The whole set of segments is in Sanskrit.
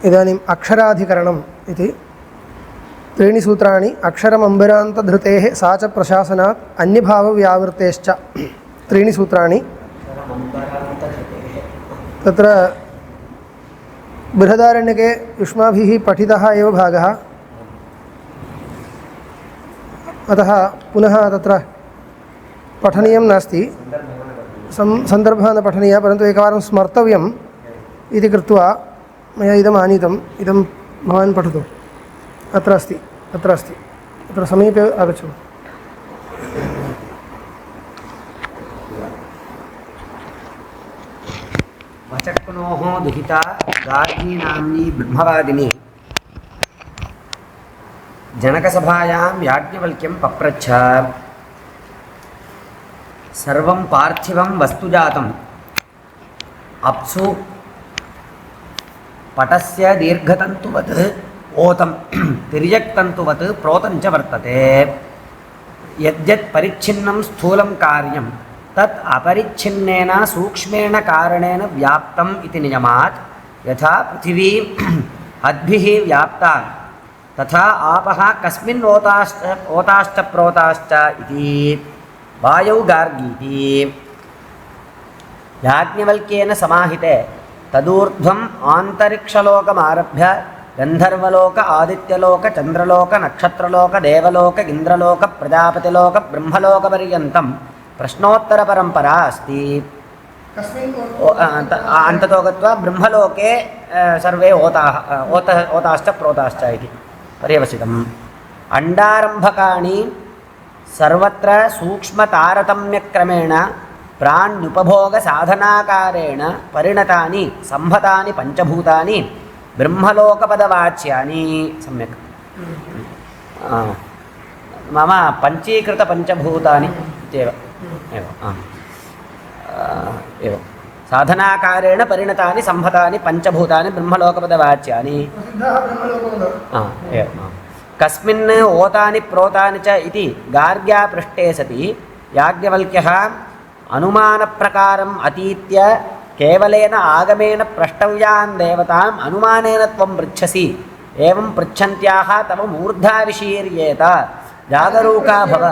इदानीम् अक्षराधिकरणम् इति त्रीणि सूत्राणि अक्षरमम्बरान्तधृतेः सा च प्रशासनात् अन्यभावव्यावृतेश्च त्रीणि सूत्राणि तत्र बृहदारण्यके युष्माभिः पठितः एव भागः अतः पुनः तत्र पठनीयं नास्ति सन्दर्भः न पठनीयः परन्तु एकवारं स्मर्तव्यम् इति कृत्वा मया इदम् आनीतम् इदं भवान् पठतु अत्र अस्ति अत्र समीपे आगच्छतु वचक्नोः दुहिता गार्गी नाम्नी ब्रह्मवादिनी जनकसभायां याज्ञवल्क्यं पप्रच्छ सर्वं पार्थिवं वस्तुजातम् अप्सु पटस्य दीर्घतन्तुवत् ओतं तिर्यक्तन्तुवत् प्रोतं च वर्तते यद्यत् परिच्छिन्नं स्थूलं कार्यं तत् अपरिच्छिन्नेन सूक्ष्मेण कारणेन व्याप्तम् इति नियमात् यथा पृथिवी अद्भिः व्याप्ता तथा आपः कस्मिन् ओताश्च प्रोताश्च इति वायौ गार्गीति याज्ञवल्क्येन समाहिते तदूर्ध्वम् आन्तरिक्षलोकमारभ्य गन्धर्वलोक आदित्यलोक चन्द्रलोक नक्षत्रलोक देवलोक इन्द्रलोक प्रजापतिलोक ब्रह्मलोकपर्यन्तं प्रश्नोत्तरपरम्परा अस्ति अन्ततो गत्वा ब्रह्मलोके सर्वे ओताश्च प्रोताश्च इति पर्यवसितम् अण्डारम्भकाणि सर्वत्र सूक्ष्मतारतम्यक्रमेण प्राण्युपभोगसाधनाकारेण परिणतानि संहतानि पञ्चभूतानि ब्रह्मलोकपदवाच्यानि सम्यक् मम पञ्चीकृतपञ्चभूतानि इत्येव एवं साधनाकारेण परिणतानि संहतानि पञ्चभूतानि ब्रह्मलोकपदवाच्यानि एवं कस्मिन् ओतानि प्रोतानि च इति गार्ग्या पृष्टे सति याज्ञवल्क्यः अनुमानप्रकारम् अतीत्य केवलेन आगमेन प्रष्टव्यान् देवताम् अनुमानेन त्वं पृच्छसि एवं पृच्छन्त्याः तव मूर्धा विशीर्येत जागरूका भव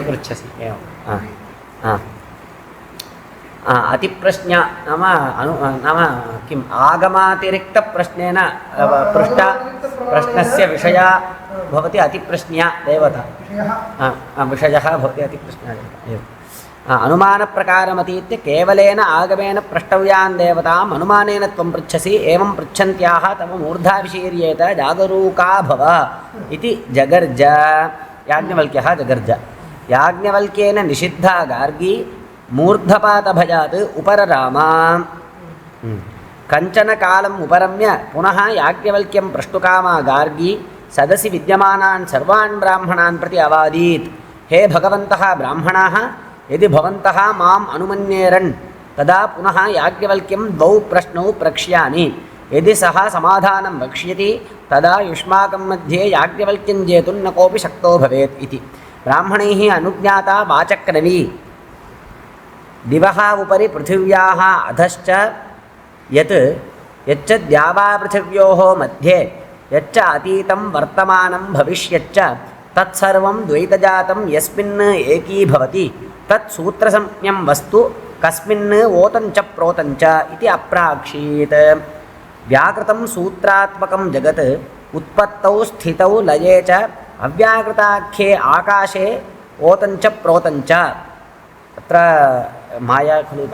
पृच्छसि एवं अतिप्रश्न नाम किम् आगमातिरिक्तप्रश्नेन प्रश्नस्य विषया भवति अतिप्रश्न्या देवता विषयः भवति अतिप्रश्न्या देवता अनुमानप्रकारमतीत्य केवलेन आगमेन प्रष्टव्यान् देवताम् अनुमानेन त्वं पृच्छसि एवं पृच्छन्त्याः तव मूर्धा विशीर्येत जागरूका भव इति जगर्ज याज्ञवल्क्यः जगर्ज याज्ञवल्क्येन निषिद्धा गार्गी मूर्धपातभयात् उपरराम कञ्चन कालम् उपरम्य पुनः याज्ञवल्क्यं प्रष्टुकामा गार्गी सदसि विद्यमानान् सर्वान् ब्राह्मणान् प्रति अवादीत् हे भगवन्तः ब्राह्मणाः यदि भवन्तः माम् अनुमन्येरन् तदा पुनः याज्ञवल्क्यं द्वौ प्रश्नौ प्रक्ष्यामि यदि सः समाधानं वक्ष्यति तदा युष्माकं मध्ये याज्ञवल्क्यं जेतुं न कोऽपि शक्तो भवेत् इति ब्राह्मणैः अनुज्ञाता वाचक्रवी दिवः उपरि पृथिव्याः अधश्च यच्च द्यावापृथिव्योः मध्ये यच्च अतीतं वर्तमानं भविष्यच्च तत्सर्वं द्वैतजातं यस्मिन् एकीभवति तत् सूत्रसंज्ञं वस्तु कस्मिन् ओतञ्च प्रोतञ्च इति अप्राक्षीत् व्याकृतं सूत्रात्मकं जगत् उत्पत्तौ स्थितौ लये च अव्याकृताख्ये आकाशे ओतञ्च प्रोतञ्च अत्र माया खलु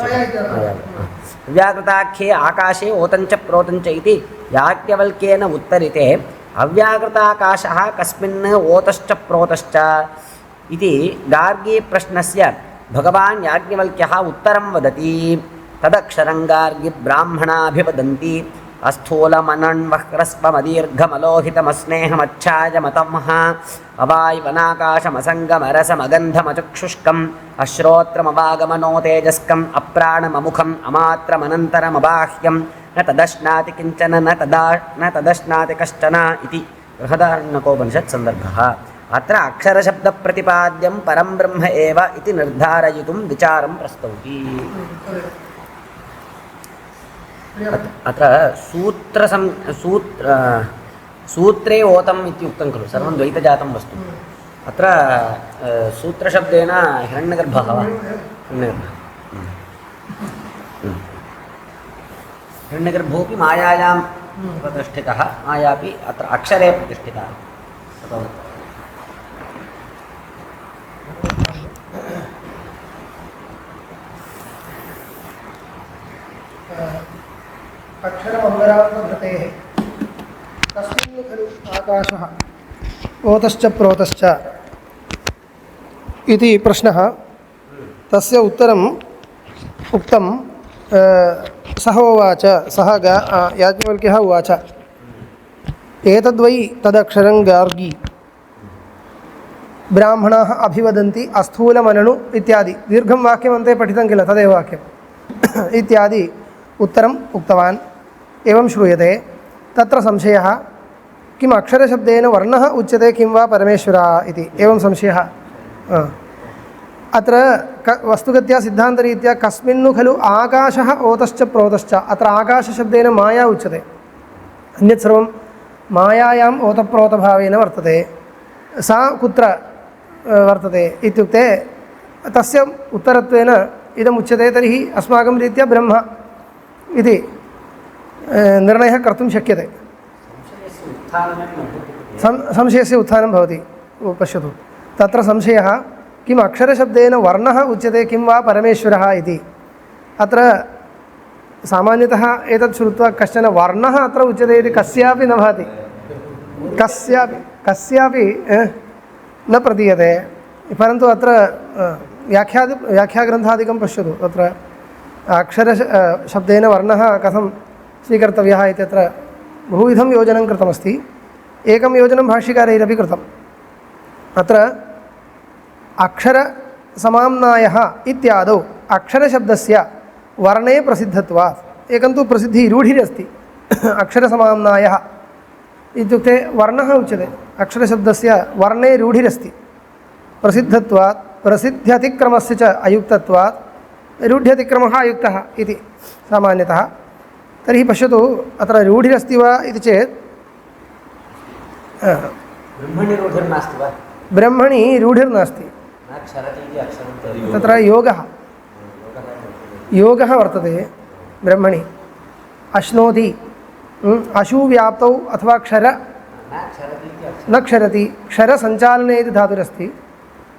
अव्याकृताख्ये आकाशे ओतञ्च प्रोतञ्च इति याज्ञवल्क्येन उत्तरिते अव्याकृताकाशः कस्मिन् ओतश्च प्रोतश्च इति गार्गी प्रश्नस्य भगवान् याज्ञवल्क्यः उत्तरं वदति तदक्षरं गार्गी ब्राह्मणाभिवदन्ति अस्थूलमनन्वह्रस्वमदीर्घमलोहितमस्नेहमच्छायमतमः अवायुवनाकाशमसङ्गमरसमगन्धमचक्षुष्कम् अश्रोत्रमवागमनो तेजस्कम् अप्राणममुखम् अमात्रमनन्तरमबाह्यं न तदश्नाति किञ्चन न तदश्नाति कश्चन इति बृहदारण्यकोपनिषत् सन्दर्भः अत्र अक्षरशब्दप्रतिपाद्यं परं ब्रह्म एव इति निर्धारयितुं विचारं प्रस्तौति अत्र सूत्रे ओतम् इति उक्तं खलु सर्वं द्वैतजातं वस्तु अत्र सूत्रशब्देन हिरण्यगर्भः वा हिरण्यगर्भोऽपि मायायां प्रतिष्ठितः मायापि अत्र अक्षरे प्रतिष्ठितः अक्षरमङ्गरान्तभृतेः तस्मिन् खलु आकाशः ओतश्च प्रोतश्च इति प्रश्नः तस्य उत्तरम् उक्तं सः उवाच सः याज्ञवल्क्यः उवाच एतद्वै तदक्षरं गार्गी ब्राह्मणाः अभिवदन्ति अस्थूलमननु इत्यादि दीर्घं वाक्यमन्ते पठितं किल तदेव वाक्यम् इत्यादि उत्तरम् उक्तवान् एवं श्रूयते तत्र संशयः किम् अक्षरशब्देन वर्णः उच्यते किं वा परमेश्वरः इति एवं संशयः अत्र वस्तुगत्या सिद्धान्तरीत्या कस्मिन्नु खलु आकाशः ओतश्च प्रोतश्च अत्र आकाशशब्देन माया उच्यते अन्यत् सर्वं मायायाम् ओतप्रोतभावेन वर्तते सा कुत्र वर्तते इत्युक्ते तस्य उत्तरत्वेन इदम् उच्यते तर्हि अस्माकं रीत्या ब्रह्म इति निर्णयः कर्तुं शक्यते संशयस्य उत्थानं भवति पश्यतु तत्र संशयः किम् अक्षरशब्देन वर्णः उच्यते किं वा परमेश्वरः इति अत्र सामान्यतः एतत् श्रुत्वा कश्चन वर्णः अत्र उच्यते इति कस्यापि न भाति कस्यापि न प्रतीयते परन्तु अत्र व्याख्याग्रन्थादिकं पश्यतु तत्र अक्षरशब्देन वर्णः कथं स्वीकर्तव्यः इत्यत्र बहुविधं योजनं कृतमस्ति एकं योजनं भाष्यकारैरपि कृतम् अत्र अक्षरसमाम्नायः इत्यादौ अक्षरशब्दस्य वर्णे प्रसिद्धत्वात् एकं तु प्रसिद्धिः रूढिरस्ति अक्षरसमाम्नायः इत्युक्ते वर्णः उच्यते अक्षरशब्दस्य वर्णे रूढिरस्ति प्रसिद्धत्वात् प्रसिद्ध्यतिक्रमस्य च अयुक्तत्वात् रूढ्यतिक्रमः अयुक्तः इति सामान्यतः तर्हि पश्यतु अत्र रूढिरस्ति वा इति चेत् ब्रह्मणि रूढिर्नास्ति तत्र योगः वर्तते ब्रह्मणि अश्नोति अशुव्याप्तौ अथवा क्षर न क्षरति क्षरसञ्चालने इति धातुरस्ति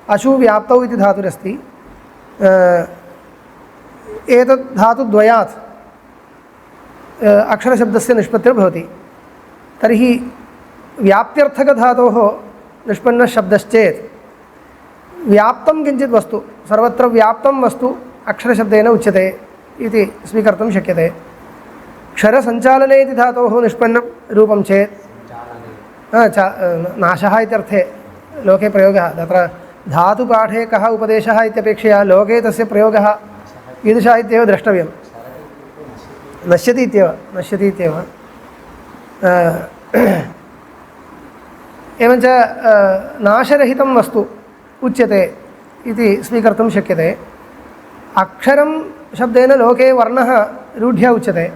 अशुव्याप्तौ इति धातुरस्ति एतद् धातुद्वयात् अक्षरशब्दस्य निष्पत्तिर्भवति तर्हि व्याप्त्यर्थकधातोः निष्पन्नशब्दश्चेत् व्याप्तं किञ्चित् वस्तु सर्वत्र व्याप्तं वस्तु अक्षरशब्देन उच्यते इति स्वीकर्तुं शक्यते क्षरसञ्चालने इति धातोः निष्पन्नं रूपं चेत् नाशः इत्यर्थे लोके प्रयोगः तत्र धातुपाठे कः उपदेशः इत्यपेक्षया लोके तस्य प्रयोगः कीदृशः इत्येव द्रष्टव्यं नश्यति इत्येव एवञ्च नाशरहितं वस्तु उच्यते इति स्वीकर्तुं शक्यते अक्षरं शब्देन लोके वर्णः रूढ्य उच्यते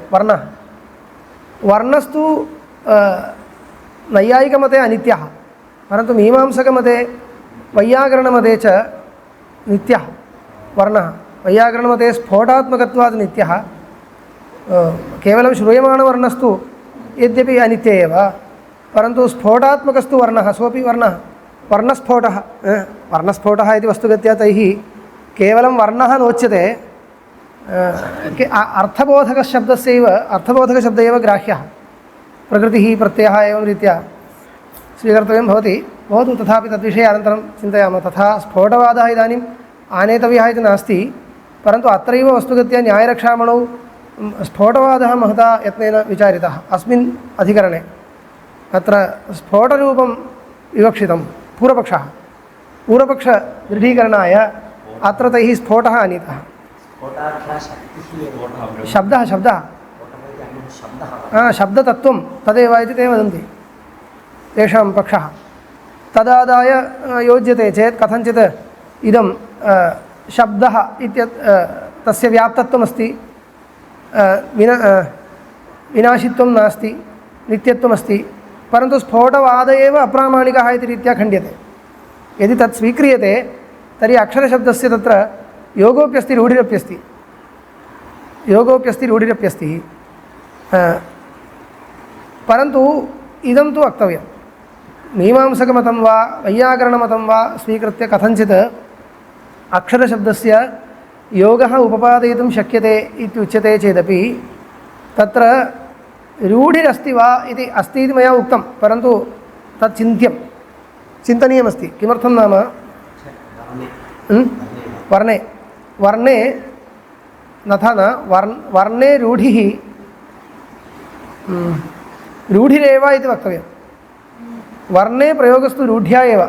वर्णस्तु नैयायिकमते अनित्यः परन्तु मीमांसकमते वैयाकरणमते च नित्यः वर्णः वैयाकरणमते स्फोटात्मकत्वात् नित्यः केवलं श्रूयमाणवर्णस्तु यद्यपि अनित्य एव परन्तु स्फोटात्मकस्तु वर्णः सोऽपि वर्णस्फोटः इति वस्तुगत्या तैः केवलं वर्णः नोच्यते अर्थबोधकशब्द एव ग्राह्यः प्रकृतिः प्रत्ययः एवं रीत्या स्वीकर्तव्यं भवति भवतु तथापि तद्विषये अनन्तरं चिन्तयामः तथा स्फोटवादः इदानीम् आनेतव्यः इति नास्ति परन्तु अत्रैव वस्तुगत्या न्यायरक्षामणौ स्फोटवादः महता यत्नेन विचारितः अस्मिन् अधिकरणे अत्र स्फोटरूपं विवक्षितं पूर्वपक्षदृढीकरणाय अत्र तैः स्फोटः आनीतः शब्दतत्त्वं तदेव इति ते वदन्ति तेषां पक्षः तदादाय योज्यते चेत् कथञ्चित् इदं शब्दः तस्य व्याप्तत्वमस्ति विनाशित्वं नास्ति, नित्यत्वमस्ति, परन्तु स्फोटवाद एव अप्रामाणिकः इति रीत्या खण्ड्यते। यदि तत् स्वीक्रियते तर्हि अक्षरशब्दस्य तत्र योगोप्यस्ति रूढिरप्यस्ति, रूढिरप्यस्ति। परन्तु इदं तु वक्तव्यं, मीमांसकमतं वा वैयाकरणमतं वा स्वीकृत्य कथञ्चित् अक्षरशब्दस्य योगः उपपादयितुं शक्यते इत्युच्यते चेदपि तत्र रूढिरस्ति वा इति अस्ति इति मया उक्तं, परन्तु तत् चिन्तनीयमस्ति। किमर्थं नाम वर्णे तथा न वर्णे रूढिः रूढिरेव इति वक्तव्यं। वर्णे प्रयोगस्तु रूढ्या एव,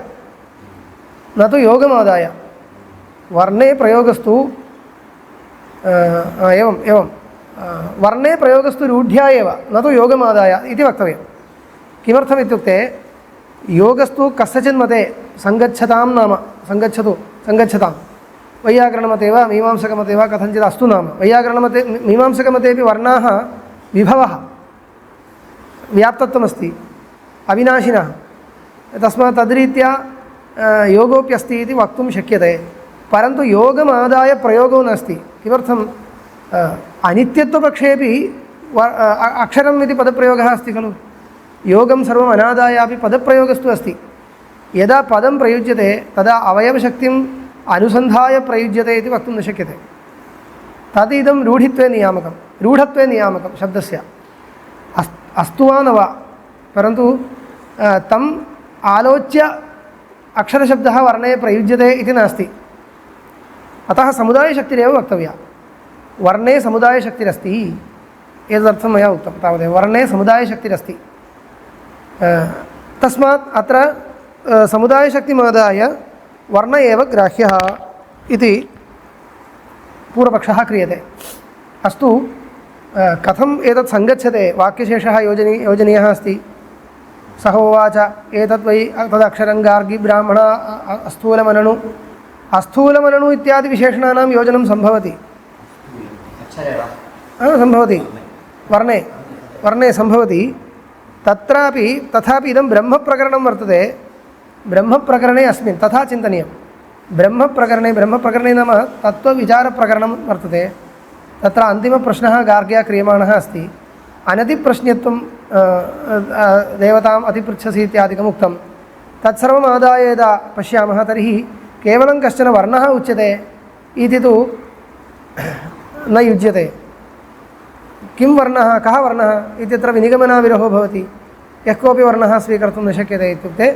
न तु योगमादाय। वर्णे प्रयोगस्तु एवं वर्णे प्रयोगस्तु रूढ्या एव, न तु योगमादाय इति वक्तव्यं। किमर्थम् इत्युक्ते योगस्तु कस्यचिन् मते सङ्गच्छतां नाम सङ्गच्छतां वैयाकरणमते वा मीमांसकमते वा कथञ्चित् अस्तु नाम। वैयाकरणमते मीमांसकमतेपि वर्णाः विभवः व्याप्तत्वमस्ति, अविनाशिनः, तस्मात् तद्रीत्या योगोप्यस्ति इति वक्तुं शक्यते। परन्तु योगमादाय प्रयोगो नास्ति। किमर्थम्? अनित्यत्वपक्षेपि अक्षरम् इति पदप्रयोगः अस्ति खलु। योगं सर्वम् अनादायापि पदप्रयोगस्तु अस्ति। यदा पदं प्रयुज्यते तदा अवयवशक्तिम् अनुसन्धाय प्रयुज्यते इति वक्तुं न शक्यते। तद् इदं रूढत्वे नियामकं शब्दस्य अस्तु वा न वा, परन्तु तम् आलोच्य अक्षरशब्दः वर्णे प्रयुज्यते इति नास्ति। अतः समुदायशक्तिरेव वक्तव्या। वर्णे समुदायशक्तिरस्ति, एतदर्थं मया उक्तं तावदेव। वर्णे समुदायशक्तिरस्ति, तस्मात् अत्र समुदायशक्तिमादाय वर्ण एव ग्राह्यः इति पूर्वपक्षः क्रियते। अस्तु, कथम् एतत् सङ्गच्छते? वाक्यशेषः योजनीयः अस्ति। सः उवाच एतत् वै तदक्षरं गार्गी ब्राह्मण अस्थूलमननु इत्यादि विशेषणानां योजनं सम्भवति। सम्भवति, वर्णे सम्भवति। तथापि इदं ब्रह्मप्रकरणं वर्तते। ब्रह्मप्रकरणे अस्मिन् तथा चिन्तनीयं। ब्रह्मप्रकरणे नाम तत्त्वविचारप्रकरणं वर्तते। तत्र अन्तिमप्रश्नः गार्ग्या क्रियमाणः अस्ति। अनतिप्रश्नत्वं देवताम् अतिपृच्छसि इत्यादिकम् उक्तं। तत्सर्वम् आदाय यदा पश्यामः तर्हि केवलं कश्चन वर्णः उच्यते इति तु न युज्यते। किं वर्णः, कः वर्णः इत्यत्र विनिगमनाविरोधो भवति। यः कोऽपि वर्णः स्वीकर्तुं न शक्यते इत्युक्ते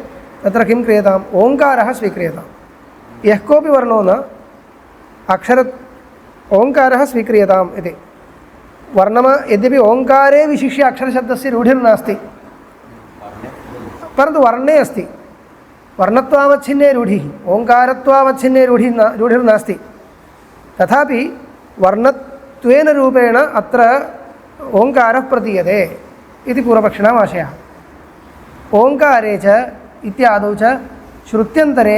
तत्र किं क्रियताम्? ओङ्कारः स्वीक्रियताम्। यः कोऽपि वर्णो न ओङ्कारः स्वीक्रियताम् इति। यद्यपि ओङ्कारे विशिष्य अक्षरशब्दस्य रूढिर्नास्ति, परन्तु वर्णे अस्ति। वर्णत्वावच्छिन्ने रूढिः, ओङ्कारत्वावच्छिन्ने रूढिर्नास्ति। तथापि वर्णत्वेन रूपेण अत्र ओङ्कारः प्रतीयते इति पूर्वपक्षिणाम् आशयः। ओङ्कारे च इत्यादौ च श्रुत्यन्तरे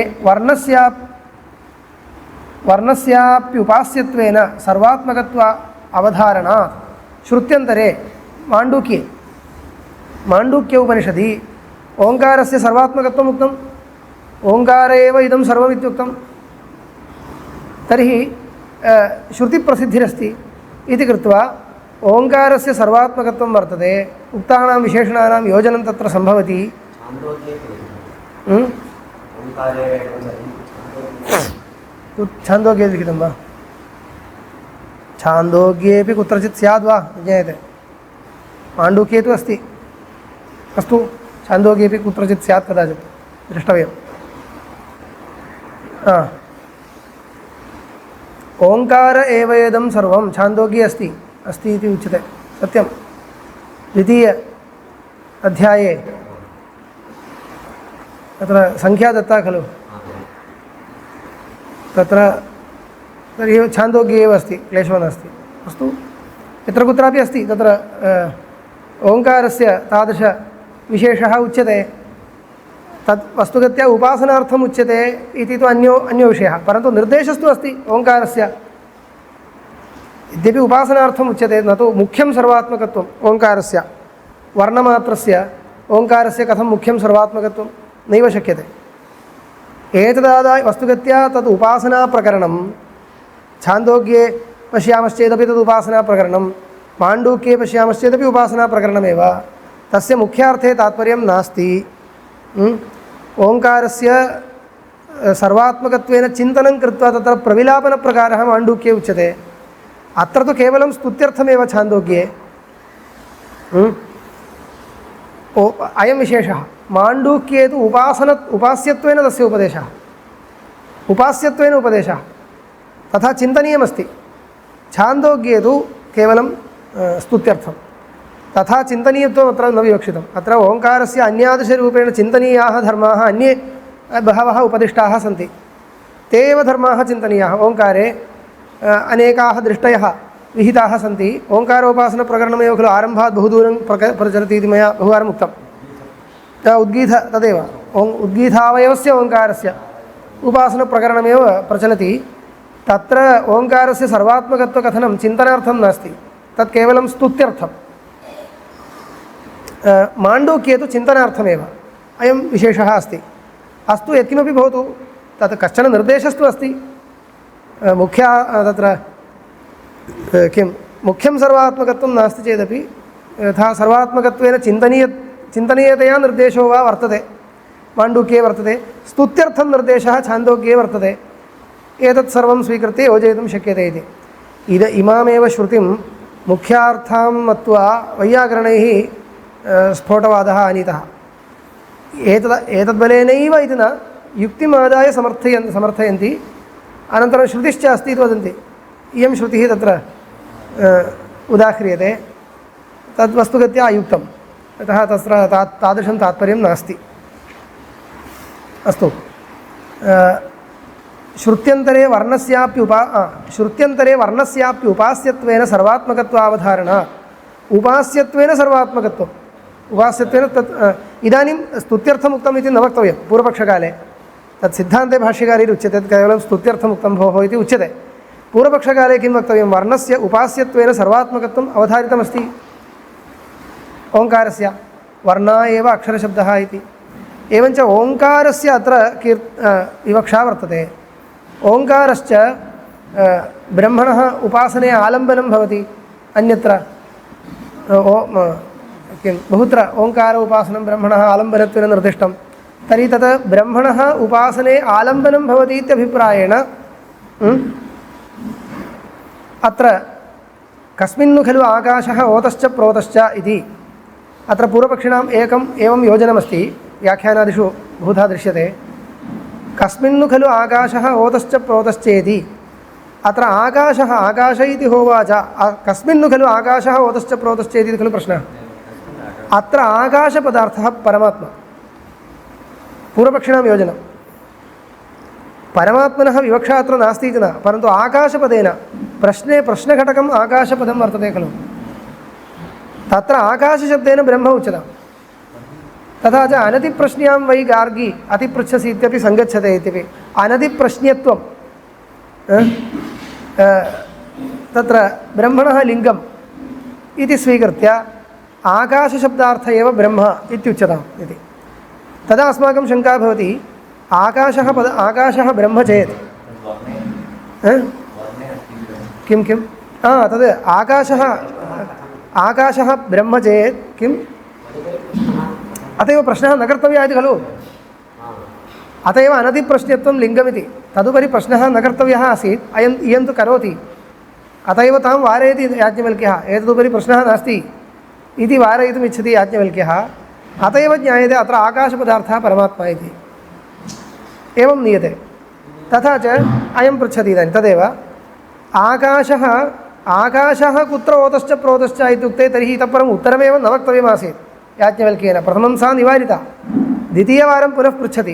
वर्णस्याप्युपास्यत्वेन सर्वात्मकत्व अवधारणात् श्रुत्यन्तरे माण्डूक्य उपनिषदि ओङ्कारस्य सर्वात्मकत्वम् उक्तम्। ओङ्कार एव इदं सर्वम् इत्युक्तं। तर्हि श्रुतिप्रसिद्धिरस्ति इति कृत्वा ओङ्कारस्य सर्वात्मकत्वं वर्तते। उक्तानां विशेषणानां योजनं तत्र सम्भवति। छान्दोग्ये लिखितं वा? छान्दोग्येपि कुत्रचित् स्याद् वा ज्ञायते। माण्डूक्ये तु अस्ति। अस्तु, छान्दोग्येपि कुत्रचित् स्यात् कदाचित्, द्रष्टव्यम्। ओङ्कार एव इदं सर्वं छान्दोग्ये अस्ति इति उच्यते। सत्यं। द्वितीय अध्याये तत्र संख्या दत्ता खलु, तत्र तर्हि छान्दोग्ये एव अस्ति, क्लेशो नास्ति। अस्तु, यत्र कुत्रापि अस्ति तत्र ओङ्कारस्य तादृशविशेषः उच्यते। तत् वस्तुगत्या उपासनार्थम् उच्यते इति तु अन्यो विषयः, परन्तु निर्देशस्तु अस्ति ओङ्कारस्य। यद्यपि उपासनार्थम् उच्यते न तु मुख्यं सर्वात्मकत्वम् ओङ्कारस्य वर्णमात्रस्य ओङ्कारस्य कथं मुख्यं सर्वात्मकत्वं नैव शक्यते। एतदादाय वस्तुगत्या तद् उपासनाप्रकरणं छान्दोग्ये पश्यामश्चेदपि तद् उपासनाप्रकरणं माण्डूक्ये पश्यामश्चेदपि उपासनाप्रकरणमेव तस्य मुख्यार्थे तात्पर्यं नास्ति। ओङ्कारस्य सर्वात्मकत्वेन चिन्तनं कृत्वा तत्र प्रविलापनप्रकारः माण्डूक्ये उच्यते। अत्र तु केवलं स्तुत्यर्थमेव छान्दोग्ये। अयं विशेषः। माण्डूक्ये तु उपास्यत्वेन तस्य उपदेशः उपास्यत्वेन उपदेशः तथा चिन्तनीयमस्ति। छान्दोग्ये तु केवलं स्तुत्यर्थं तथा चिन्तनीयत्वम् अत्र न विवक्षितम्। अत्र ओङ्कारस्य अन्यादृशरूपेण चिन्तनीयाः धर्माः अन्ये बहवः उपदिष्टाः सन्ति। ते एव धर्माः चिन्तनीयाः। ओङ्कारे अनेकाः दृष्टयः विहिताः सन्ति। ओङ्कारोपासनप्रकरणमेव खलु आरम्भात् बहुदूरं प्रचलति इति मया बहुवारम् उक्तं। उद्गीत तदेव उद्गीतावयवस्य ओङ्कारस्य उपासनप्रकरणमेव प्रचलति। तत्र ओङ्कारस्य सर्वात्मकत्वकथनं चिन्तनार्थं नास्ति, तत् केवलं स्तुत्यर्थं। माण्डूक्ये तु चिन्तनार्थमेव अयं विशेषः अस्ति। अस्तु यत्किमपि भवतु तत् कश्चन निर्देशस्तु अस्ति। तत्र किं मुख्यं सर्वात्मकत्वं नास्ति चेदपि यथा सर्वात्मकत्वेन चिन्तनीयतया निर्देशो वा वर्तते, माण्डूक्ये वर्तते, स्तुत्यर्थं निर्देशः छान्दोग्ये वर्तते। एतत् सर्वं स्वीकृत्य योजयितुं शक्यते इति। इमामेव श्रुतिं मुख्यार्थां मत्वा वैयाकरणैः स्फोटवादः आनीतः। एतद्बलेनैव इति न, युक्तिम् आदाय समर्थयन्ति। अनन्तरं श्रुतिश्च अस्ति इति वदन्ति। इयं श्रुतिः तत्र उदाह्रियते, तद्वस्तुगत्या अयुक्तम्। अतः तत्र तादृशं तात्पर्यं नास्ति। अस्तु, श्रुत्यन्तरे वर्णस्याप्युपास्यत्वेन सर्वात्मकत्वावधारणा। उपास्यत्वेन सर्वात्मकत्वम् उपास्यत्वेन तत् इदानीं स्तुत्यर्थम् उक्तम् इति न वक्तव्यं। पूर्वपक्षकाले तत् सिद्धान्ते भाष्यकारिरुच्यते, तत् केवलं स्तुत्यर्थम् उक्तं भोः इति उच्यते। पूर्वपक्षकाले किं वक्तव्यं? वर्णस्य उपास्यत्वेन सर्वात्मकत्वम् अवधारितमस्ति ओङ्कारस्य, वर्णा एव अक्षरशब्दः इति। एवञ्च ओङ्कारस्य अत्र विवक्षा वर्तते। ओङ्कारश्च ब्रह्मणः उपासने आलम्बनं भवति। अन्यत्र किं बहुत्र ओङ्कार उपासनं ब्रह्मणः आलम्बनत्वेन निर्दिष्टं। तर्हि तत् ब्रह्मणः उपासने आलम्बनं भवति इत्यभिप्रायेण अत्र कस्मिन्नु खलु आकाशः ओतश्च प्रोतश्च इति अत्र पूर्वपक्षिणाम् एवं योजनमस्ति, व्याख्यानादिषु बहुधा दृश्यते। कस्मिन्नु खलु आकाशः ओतश्च प्रोतश्चेति। अत्र आकाशः आकाश इति होवाच, कस्मिन्नु खलु आकाशः ओतश्च प्रोतश्चेति इति खलु प्रश्नः। अत्र आकाशपदार्थः परमात्मा, पूर्वपक्षिणां योजनं। परमात्मनः विवक्षा अत्र नास्ति इति न, परन्तु आकाशपदेन प्रश्ने प्रश्नघटकम् आकाशपदं वर्तते खलु। तत्र आकाशशब्देन ब्रह्म उच्यते। तथा च अनतिप्रश्न्यां वै गार्गी अतिपृच्छसि इत्यपि सङ्गच्छते इत्यपि अनतिप्रश्न्यत्वं तत्र ब्रह्मणः लिङ्गम् इति स्वीकृत्य आकाशशब्दार्थ एव ब्रह्म इत्युच्यताम् इति। तदा अस्माकं शङ्का भवति, आकाशः ब्रह्म चेत् किं तद् आकाशः ब्रह्म चेत् किम्? अत एव प्रश्नः न कर्तव्यः इति खलु। अत एव अनतिप्रश्नत्वं लिङ्गमिति। तदुपरि प्रश्नः न कर्तव्यः आसीत्, इयं तु करोति। अत एव तां वारयति याज्ञवल्क्यः। एतदुपरि प्रश्नः नास्ति इति वारयितुम् इच्छति याज्ञवल्क्यः। अत एव ज्ञायते अत्र आकाशपदार्थः परमात्मा इति। एवं नीयते। तथा च अयं पृच्छति इदानीं तदेव आकाशः कुत्र ओतश्च प्रोतश्च इत्युक्ते तर्हि इतः परम् उत्तरमेव न वक्तव्यमासीत् याज्ञवल्क्येन। प्रथमं सा निवारिता, द्वितीयवारं पुनः पृच्छति।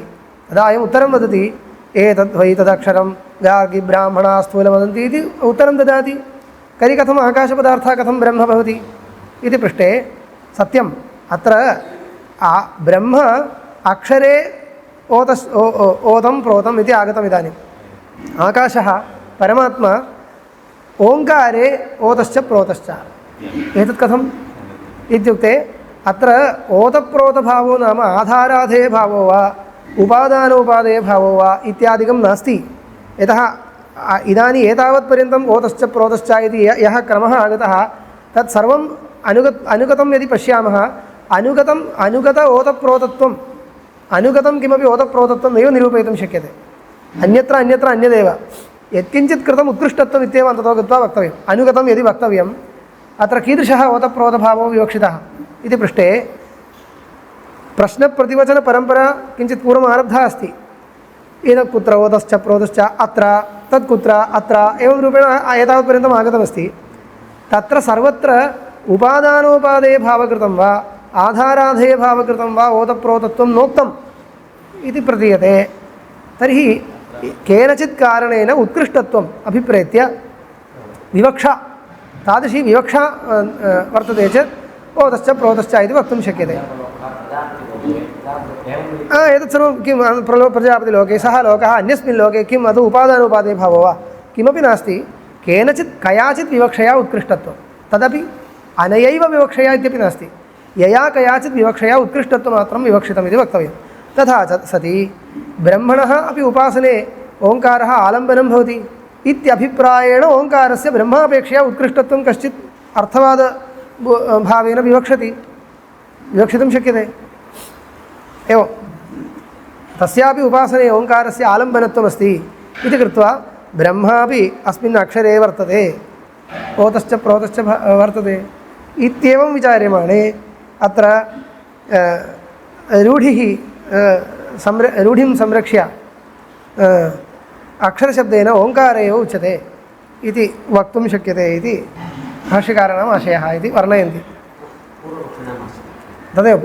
तदा अयम् उत्तरं वदति, एतद्वै तदक्षरं गार्गी ब्राह्मणाः स्थूलं वदन्ति इति उत्तरं ददाति। तर्हि कथम् आकाशपदार्थः कथं ब्रह्म भवति इति पृष्टे सत्यम्। अत्र ब्रह्म अक्षरे ओतं प्रोतम् इति आगतम्। इदानीम् आकाशः परमात्मा ओङ्कारे ओतश्च प्रोतश्च एतत् कथम् इत्युक्ते अत्र ओतप्रोतभावो नाम आधाराधेय भावो वा उपादानोपादेय भावो वा इत्यादिकं नास्ति यतः इदानीम् एतावत्पर्यन्तम् ओतश्च प्रोतश्च इति यः क्रमः आगतः तत् सर्वम् अनुगतं यदि पश्यामः अनुगत ओतप्रोतत्वम् अनुगतं किमपि ओतप्रोतत्वं नैव निरूपयितुं शक्यते अन्यत्र अन्यदेव यत्किञ्चित् कृतम् उत्कृष्टत्वम् इत्येव अन्ततो गत्वा वक्तव्यम् अनुगतं यदि वक्तव्यम् अत्र कीदृशः ओतप्रोतभावो विवक्षितः इति पृष्टे प्रश्नप्रतिवचनपरम्परा किञ्चित् पूर्वम् आरब्धा अस्ति एतत् कुत्र ओतश्च प्रोतश्च अत्र तत् कुत्र अत्र एवं रूपेण एतावत्पर्यन्तम् आगतमस्ति तत्र सर्वत्र उपादानोपादेय भावकृतं वा आधाराधेय भावकृतं वा ओतप्रोतत्वं नोक्तम् इति प्रतीयते तर्हि केनचित् कारणेन उत्कृष्टत्वम् अभिप्रेत्य विवक्षा तादृशी विवक्षा वर्तते चेत् ओतश्च प्रोतश्च इति वक्तुं शक्यते एतत् सर्वं किं प्रजापतिलोके सः लोकः अन्यस्मिन् लोके किम् अतः उपादानोपादेय भावो वा किमपि नास्ति केनचित् कयाचित् विवक्षया उत्कृष्टत्वं तदपि अनयैव विवक्षया इत्यपि नास्ति यया कयाचित् विवक्षया उत्कृष्टत्वमात्रं विवक्षितमिति वक्तव्यं तथा च सति ब्रह्मणः अपि उपासने ओङ्कारः आलम्बनं भवति इत्यभिप्रायेण ओङ्कारस्य ब्रह्मापेक्षया उत्कृष्टत्वं कश्चित् अर्थवाद भावेन विवक्षितुं शक्यते एवं तस्यापि उपासने ओङ्कारस्य आलम्बनत्वमस्ति इति कृत्वा ब्रह्मापि अस्मिन् अक्षरे वर्तते ओतश्च प्रोतश्च वर्तते इत्येवं विचार्यमाणे अत्र रूढिं संरक्ष्य अक्षरशब्देन ओङ्कार एव उच्यते इति वक्तुं शक्यते इति भाष्यकाराणाम् आशयः इति वर्णयन्ति तदेव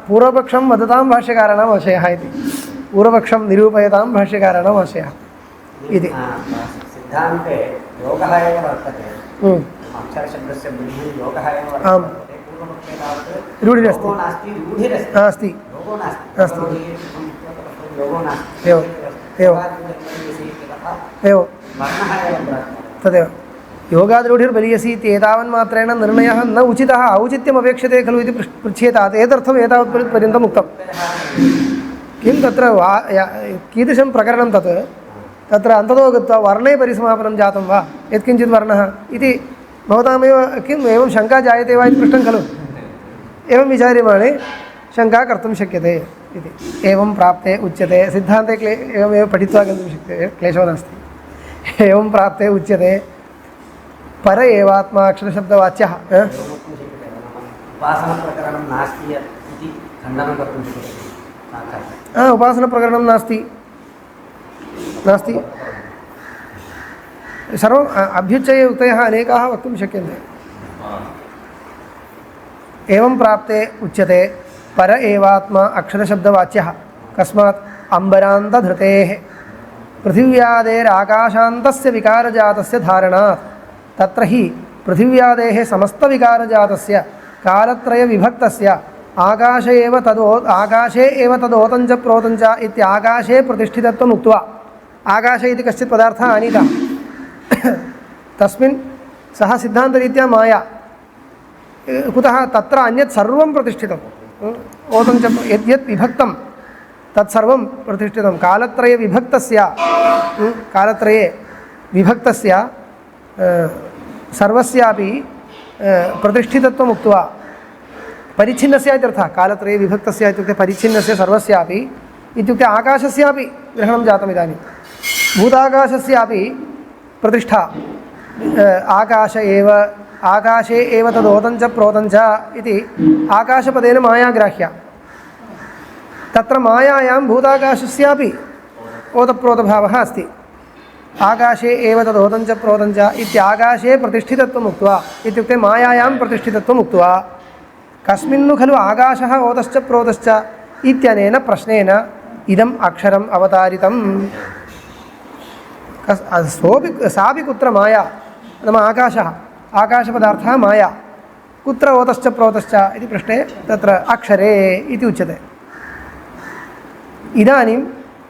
पूर्वपक्षं वदतां भाष्यकाराणाम् आशयः इति पूर्वपक्षं निरूपयतां भाष्यकाराणाम् आशयः इति सिद्धान्ते योगः एव वर्तते अक्षरशब्दस्य बुद्धिः योगः एव आम् रूढिरस्ति नास्ति एवं तदेव योगाद्रूढिर्बलीयसी इत्येतावन्मात्रेण निर्णयः न उचितः औचित्यमपेक्षते खलु इति पृच्छ्येतात् एतदर्थम् एतावत्पर्यन्तम् उक्तं किं तत्र कीदृशं प्रकरणं तत्र अन्ततो गत्वा वर्णे परिसमापनं जातं वा यत्किञ्चित् वर्णः इति भवतामेव किम् एवं शङ्का जायते वा इति पृष्टं खलु एवं विचार्यमाणे शङ्का कर्तुं शक्यते इति एवं प्राप्ते उच्यते सिद्धान्ते एवमेव पठित्वा गन्तुं शक्यते क्लेशो नास्ति एवं प्राप्ते उच्यते पर एवात्मा अक्षरशब्दवाच्यः उपासनप्रकरणं नास्ति इति खण्डनं कर्तुं शक्यते उपासनप्रकरणं नास्ति सर्वम् अभ्युच्चये उक्तयः अनेकाः वक्तुं शक्यन्ते एवं प्राप्ते उच्यते पर एवात्मा अक्षरशब्दवाच्यः कस्मात् अम्बरान्तधृतेः पृथिव्यादेराकाशान्तस्य विकारजातस्य धारणात् तत्र हि पृथिव्यादेः समस्तविकारजातस्य कालत्रयविभक्तस्य आकाशे एव तदोतञ्च प्रोतञ्च इत्याकाशे प्रतिष्ठितत्वम् उक्त्वा आकाशे इति कश्चित् पदार्थः आनीतः तस्मिन् सः सिद्धान्तरीत्या माया कुतः तत्र अन्यत् सर्वं प्रतिष्ठितम् ओतञ्च यद्यत् विभक्तं तत्सर्वं प्रतिष्ठितं कालत्रये विभक्तस्य सर्वस्यापि प्रतिष्ठितत्वम् उक्त्वा परिच्छिन्नस्य इत्यर्थः कालत्रये विभक्तस्य इत्युक्ते परिच्छिन्नस्य सर्वस्यापि इत्युक्ते आकाशस्यापि ग्रहणं जातम् इदानीं भूताकाशस्यापि प्रतिष्ठा आकाशे एव तदोतञ्च प्रोतञ्च इति आकाशपदेन मायाग्राह्या तत्र मायायां भूताकाशस्यापि ओतप्रोतभावः अस्ति आकाशे एव तदोतञ्च प्रोतञ्च इत्याकाशे प्रतिष्ठितत्वम् उक्त्वा इत्युक्ते मायायां प्रतिष्ठितत्वम् उक्त्वा कस्मिन्नु खलु आकाशः ओतश्च प्रोतश्च इत्यनेन प्रश्नेन इदम् अक्षरम् अवतारितम् सापि कुत्र माया नाम आकाशपदार्थः माया कुत्र ओतश्च प्रोतश्च इति पृष्टे तत्र अक्षरे इति उच्यते इदानीं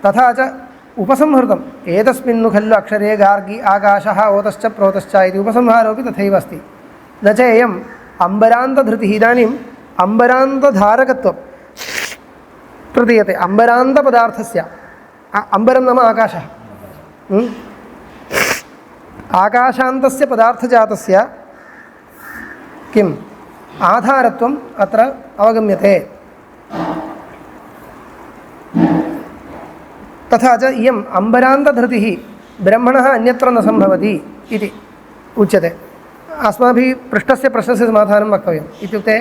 तथा च उपसंहृतम् एतस्मिन्नु खल्लु अक्षरे गार्गी आकाशः ओतश्च प्रोतश्च इति उपसंहारोऽपि तथैव अस्ति। न च एयम् अम्बरान्तधृतिः। इदानीम् अम्बरान्तधारकत्वं प्रतीयते अम्बरान्तपदार्थस्य। अम्बरं नाम आकाशः। आकाशान्तस्य पदार्थजातस्य किम् आधारत्वम् अत्र अवगम्यते। तथा च इयम् अम्बरान्तधृतिः ब्रह्मणः अन्यत्र न सम्भवति इति उच्यते। अस्माभिः पृष्टस्य प्रश्नस्य समाधानं वक्तव्यम्। इत्युक्ते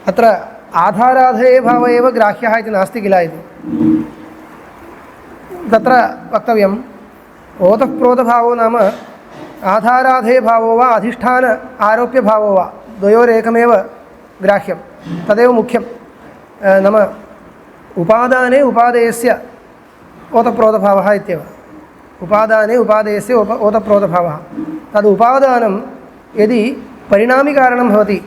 अत्र आधाराधेय भाव एव ग्राह्यः इति नास्ति किल इति तत्र वक्तव्यम्। ओतःप्रोतभावो नाम आधाराधेय भावो वा अधिष्ठान आरोप्य भावो वा द्वयोरेकमेव ग्राह्यं, तदेव मुख्यं। नाम उपादाने उपादेयस्य ओतप्रोतभावः इत्येव। उपादाने उपादेयस्य ओतप्रोतभावः। तद् उपादानं यदि परिणामिकारणं भवति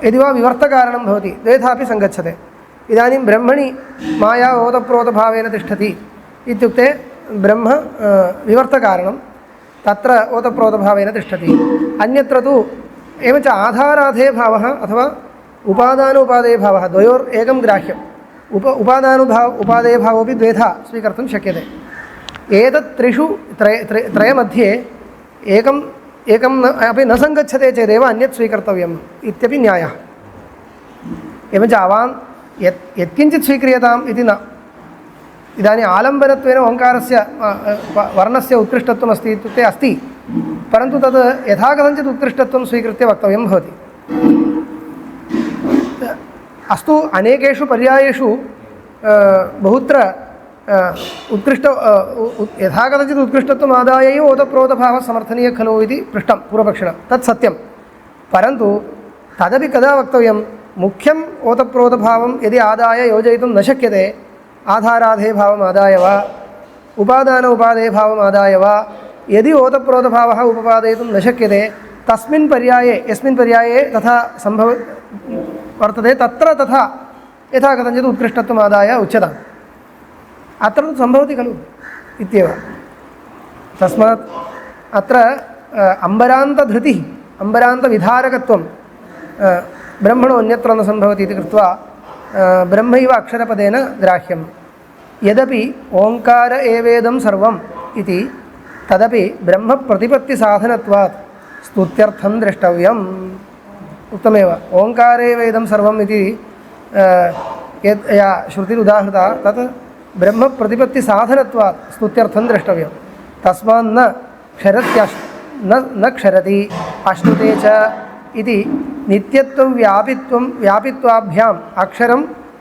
यदि वा विवर्तकारणं भवति द्वेधापि सङ्गच्छते। इदानीं ब्रह्मणि माया ओतप्रोतभावेन तिष्ठति इत्युक्ते ब्रह्म विवर्तकारणं, तत्र ओतप्रोतभावेन तिष्ठति। अन्यत्र तु एवञ्च आधाराधेयभावः अथवा उपादानोपादेयभावः द्वयोरेकं ग्राह्यम्। उपादेयभावोऽपि द्वेधा स्वीकर्तुं शक्यते। एतत् त्रिषु त्रयमध्ये एकम् अपि न सङ्गच्छते चेदेव अन्यत् स्वीकर्तव्यम् इत्यपि न्यायः। एवञ्च अवान् यत्किञ्चित् स्वीक्रियताम् इति न। इदानीम् आलम्बनत्वेन ओङ्कारस्य वर्णस्य उत्कृष्टत्वम् अस्ति इत्युक्ते अस्ति, परन्तु तद् यथा कथञ्चित् उत्कृष्टत्वं स्वीकृत्य वक्तव्यं भवति। अस्तु अनेकेषु पर्यायेषु बहुत्र यथा कथञ्चित् उत्कृष्टत्वम् आदाय एव ओतप्रोतभावः समर्थनीयः खलु इति पृष्टं पूर्वपक्षिणा। तत् सत्यं, परन्तु तदपि कदा वक्तव्यं? मुख्यम् ओतप्रोतभावं यदि आदाय योजयितुं न शक्यते, आधाराधेयभावम् आदाय वा उपादान उपादेयभावम् आदाय वा यदि ओतप्रोतभावः उपपादयितुं न शक्यते, तस्मिन् पर्याये यस्मिन् पर्याये तथा सम्भव वर्तते तत्र तथा यथा कथञ्चित् उत्कृष्टत्वम् आदाय उच्यताम्। अत्र तु सम्भवति खलु इत्येव। तस्मात् अत्र अम्बरान्तधृतिः अम्बरान्तविधारकत्वं ब्रह्मणो अन्यत्र न सम्भवति इति कृत्वा ब्रह्मैव अक्षरपदेन ग्राह्यं। यदपि ओङ्कार एवेदं सर्वम् इति तदपि ब्रह्मप्रतिपत्तिसाधनत्वात् स्तुत्यर्थं द्रष्टव्यम् उक्तमेव। ओङ्कारे वेदं सर्वम् इति या श्रुतिरुदाहृता तत् ब्रह्मप्रतिपत्तिसाधनत्वात् स्तुत्यर्थं द्रष्टव्यं। तस्मान्न न क्षरति अश्नुते च इति नित्यत्वं व्यापित्वाभ्याम् अक्षरं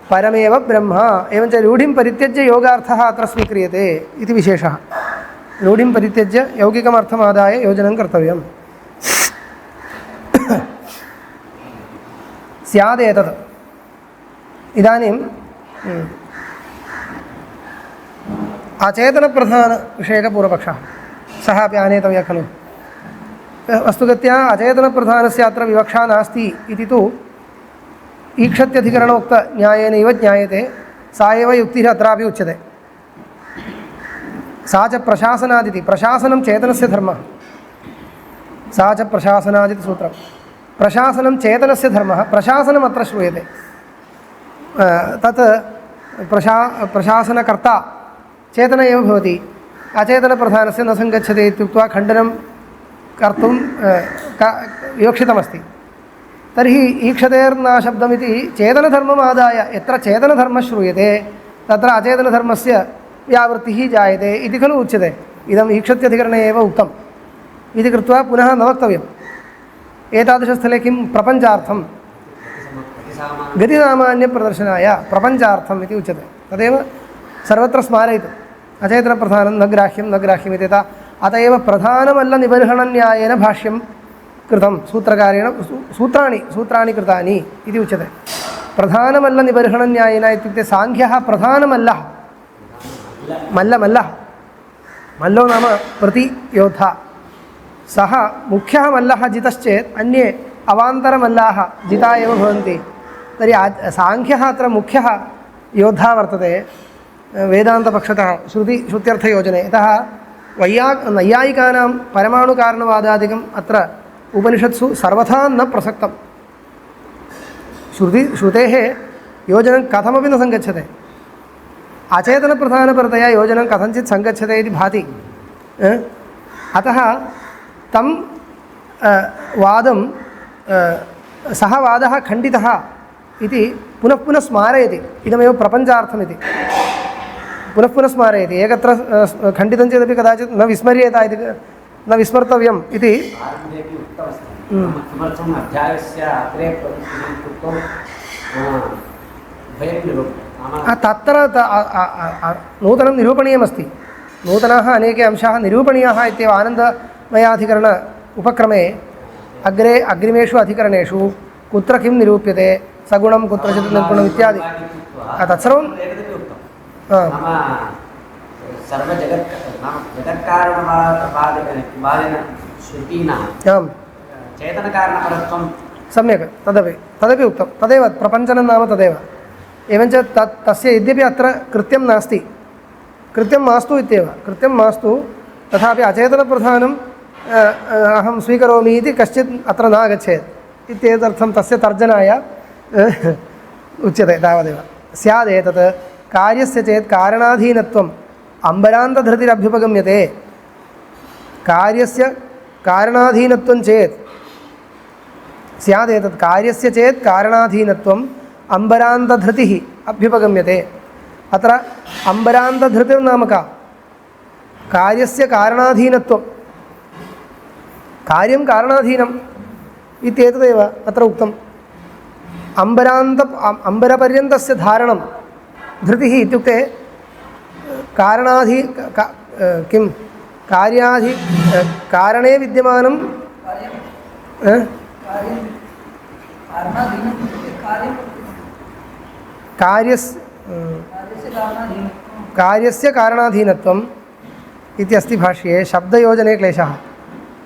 परमेव ब्रह्म। एवञ्च रूढिं परित्यज्य योगार्थः अत्र स्वीक्रियते इति विशेषः। रूढिं परित्यज्य यौगिकमर्थमादाय योजनं कर्तव्यम्। स्यादेतत् इदानीं अचेतनप्रधानविषयकपूर्वपक्षः सः अपि आनेतव्यः खलु। वस्तुगत्या अचेतनप्रधानस्य अत्र विवक्षा नास्ति इति तु ईक्षत्यधिकरणोक्तन्यायेनैव ज्ञायते। सा एव युक्तिः अत्रापि उच्यते। सा च प्रशासनादिति प्रशासनं चेतनस्य धर्मः। सा च प्रशासनादिति सूत्रं। प्रशासनं चेतनस्य धर्मः। प्रशासनम् अत्र श्रूयते। तत् प्रशासनकर्ता चेतन एव भवति। अचेतनप्रधानस्य न सङ्गच्छते इत्युक्त्वा खण्डनं कर्तुं विवक्षितमस्ति। तर्हि ईक्षतेर्न शब्दमिति चेतनधर्मम् आदाय यत्र चेतनधर्मः श्रूयते तत्र अचेतनधर्मस्य व्यावृत्तिः जायते इति खलु उच्यते। इदम् ईक्षत्यधिकरणे एव उक्तम् इति कृत्वा पुनः न वक्तव्यम्। एतादृशस्थले किं प्रपञ्चार्थं गतिसामान्यप्रदर्शनाय प्रपञ्चार्थम् इति उच्यते। तदेव सर्वत्र स्मारयतु। अचेतनप्रधानं न ग्राह्यमिति अत एव प्रधानमल्लनिबर्हणन्यायेन भाष्यं कृतं सूत्रकारेण। सूत्राणि कृतानि इति उच्यते। प्रधानमल्लनिबर्हणन्यायेन इत्युक्ते साङ्ख्यः प्रधानमल्लः मल्लो नाम प्रतियोद्धा। सः मुख्यः मल्लः जितश्चेत् अन्ये अवान्तरमल्लाः जिता एव भवन्ति। तर्हि साङ्ख्यः अत्र मुख्यः योद्धा वर्तते। वेदान्तपक्षतः श्रुत्यर्थयोजने यतः नैयायिकानां परमाणुकारणवादादिकम् अत्र उपनिषत्सु सर्वथा न प्रसक्तं श्रुतेः योजनं कथमपि न सङ्गच्छते अचेतनप्रधानपरतया योजनं कथञ्चित् सङ्गच्छते इति भाति अतः तं वादं सः वादः खण्डितः इति पुनः पुनः स्मारयति इदमेव प्रपञ्चार्थमिति पुनः पुनः स्मारयति एकत्र खण्डितं चेदपि कदाचित् न विस्मर्येत इति न विस्मर्तव्यम् इति तत्र नूतनं निरूपणीयमस्ति नूतनाः अनेके अंशाः निरूपणीयाः इत्येव आनन्दमयाधिकरण उपक्रमे अग्रिमेषु अधिकरणेषु कुत्र किं निरूप्यते सगुणं कुत्रचित् निर्गुणम् इत्यादि तत्सर्वं सम्यक् तदपि उक्तं तदेव प्रपञ्चनं नाम तदेव एवञ्च तस्य यद्यपि अत्र कृत्यं नास्ति कृत्यं मास्तु इत्येव कृत्यं मास्तु तथापि अचेतनप्रधानं अहं स्वीकरोमि इति कश्चित् अत्र न आगच्छेत् इत्येतदर्थं तस्य तर्जनाय उच्यते तावदेव स्यादेतत् कार्यस्य चेत् कारणाधीनत्वम् अम्बरान्तधृतिरभ्युपगम्यते कार्यस्य कारणाधीनत्वं चेत् स्यादेतत् कार्यस्य चेत् कारणाधीनत्वम् अम्बरान्तधृतिः अभ्युपगम्यते अत्र अम्बरान्तधृतिर्नाम का कार्यस्य कारणाधीनत्वं कार्यं कारणाधीनम् इत्येतदेव अत्र उक्तम् अम्बरपर्यन्तस्य धारणं धृतिः इत्युक्ते किं कारणे विद्यमानं कार्यस्य कारणाधीनत्वम् इति अस्ति भाष्ये शब्दयोजने क्लेशः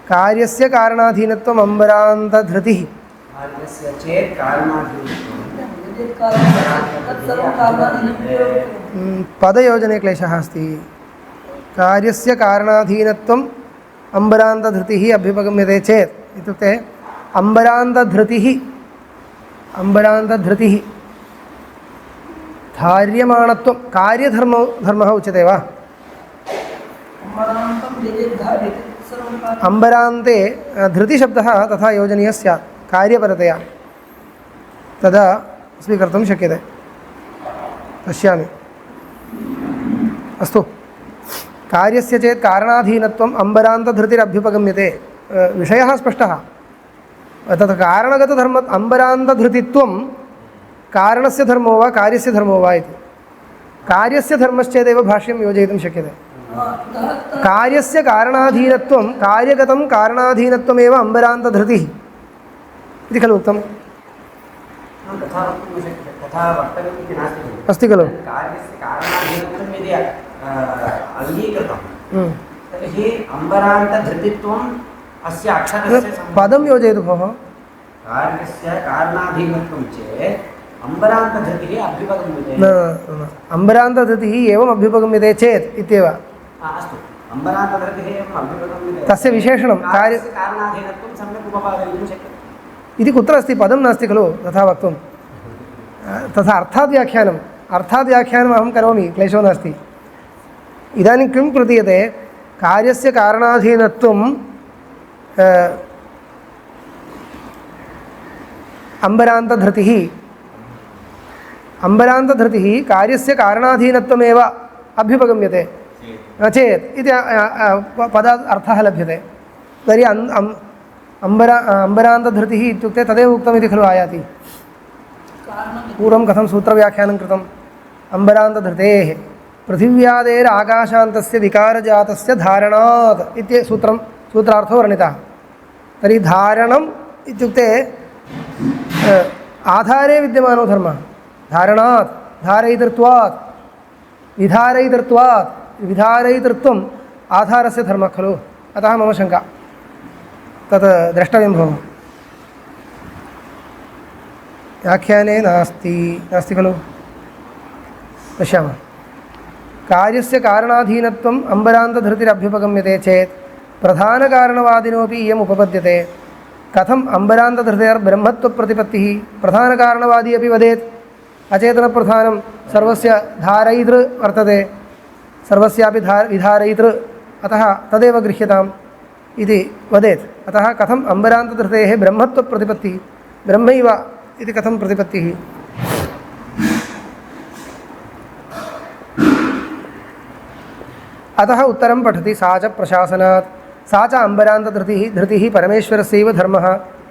कार्यस्य कारणाधीनत्वम् अम्बरान्तधृतिः पदयोजने क्लेशः अस्ति कार्यस्य कारणाधीनत्वम् अम्बरान्तधृतिः अभ्युपगम्यते चेत् इत्युक्ते अम्बरान्तधृतिः धार्यमाणत्वं कार्यधर्मः उच्यते वा अम्बरान्ते धृतिशब्दः तथा योजनीयः स्यात् कार्यपरतया तदा स्वीकर्तुं शक्यते पश्यामि अस्तु कार्यस्य चेत् कारणाधीनत्वम् अम्बरान्तधृतिरभ्युपगम्यते विषयः स्पष्टः तत् कारणगतधर्म अम्बरान्तधृतित्वं कारणस्य धर्मो वा कार्यस्य धर्मो वा इति कार्यस्य धर्मश्चेदेव भाष्यं योजयितुं शक्यते कार्यस्य कारणाधीनत्वं कार्यगतं कारणाधीनत्वमेव अम्बरान्तधृतिः इति खलु उक्तम् अस्ति खलु पदं योजयतु भोः अम्बरान्तधृतिः एवम् अभ्युपगम्यते चेत् इत्येव तस्य विशेषणं इति कुत्र अस्ति पदं नास्ति खलु तथा वक्तुं तथा अर्थाद्व्याख्यानम् अहं करोमि क्लेशो नास्ति इदानीं किं प्रतीयते कार्यस्य कारणाधीनत्वं अम्बरान्तधृतिः कार्यस्य कारणाधीनत्वमेव अभ्युपगम्यते चेत् इति पदात् अर्थः लभ्यते तर्हि अम्बरान्तधृतिः इत्युक्ते तदेव उक्तमिति खलु आयाति पूर्वं कथं सूत्रव्याख्यानं कृतम् अम्बरान्तधृतेः पृथिव्यादेराकाशान्तस्य विकारजातस्य धारणात् इति सूत्रार्थो वर्णितः तर्हि धारणम् इत्युक्ते आधारे विद्यमानो धर्मः धारणात् धारयितृत्वात् विधारयितृत्वम् आधारस्य धर्मः खलु अतः मम शङ्का तत् द्रष्टव्यं भोः व्याख्याने नास्ति खलु पश्यामः कार्यस्य कारणाधीनत्वम् अम्बरान्तधृतिरभ्युपगम्यते चेत् प्रधानकारणवादिनोपि इयम् उपपद्यते। कथम् अम्बरान्तधृतेर्ब्रह्मत्वप्रतिपत्तिः प्रधानकारणवादी अपि वदेत् अचेतनप्रधानं सर्वस्य धारयितृ वर्तते, सर्वस्यापि विधारयितृ, अतः तदेव गृह्यताम् इति वदेत्। अतः कथम् अम्बरान्तधृतेः ब्रह्मत्वप्रतिपत्तिः ब्रह्मैव इति कथं प्रतिपत्तिः? अतः उत्तरं पठति सा च प्रशासनात् सा च अम्बरान्तधृतिः धृतिः परमेश्वरस्यैव धर्मः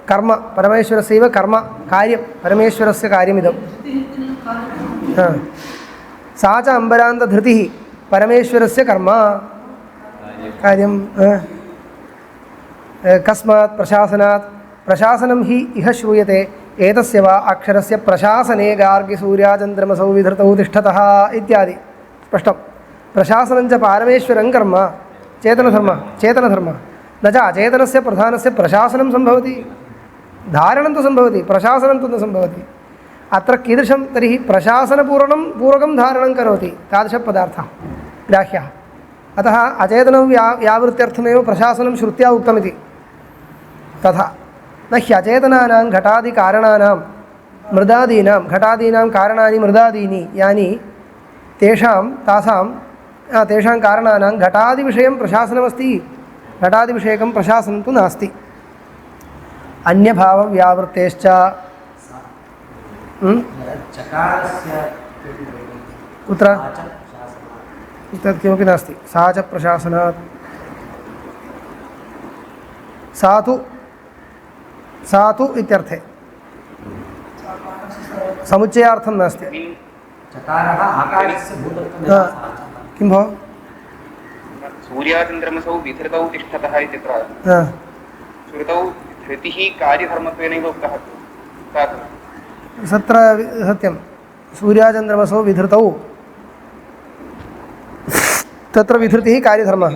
कर्म परमेश्वरस्यैव कर्म कार्यं परमेश्वरस्य कार्यमिदं सा च अम्बरान्तधृतिः परमेश्वरस्य कर्म कार्यं कस्मात् प्रशासनात् प्रशासनं हि इह श्रूयते एतस्य वा अक्षरस्य प्रशासने गार्ग्यसूर्याचन्द्रमसौ विधृतौ तिष्ठतः इत्यादि स्पष्टं। प्रशासनं च पारमेश्वरं कर्म चेतनधर्मः न च अचेतनस्य प्रधानस्य प्रशासनं सम्भवति, धारणं तु सम्भवति, प्रशासनं तु न सम्भवति। अत्र कीदृशं तर्हि प्रशासनपूर्वकं धारणं करोति तादृशपदार्थः ग्राह्यः। अतः अचेतनं व्यावृत्त्यर्थमेव प्रशासनं श्रुत्या उक्तमिति। तथा न ह्यचेतनानां घटादिकारणानां मृदादीनां घटादीनां कारणानि मृदादीनि यानि तेषां कारणानां घटादिविषयं प्रशासनमस्ति, घटादिविषयकं प्रशासनं तु नास्ति। अन्यभावव्यावृत्तेश्च कुत्र तत् किमपि नास्ति। सा च प्रशासनात् सा तु इत्यर्थे समुच्चयार्थं नास्ति। किं भो सूर्याचन्द्रमसौ विधृतौ तिष्ठतः इत्यत्र श्रुतौ धृतिः कार्यधर्मत्वेनैव उक्तः तत्र सत्यं सूर्याचन्द्रमसौ विधृतौ तत्र विधृतिः कार्यधर्मः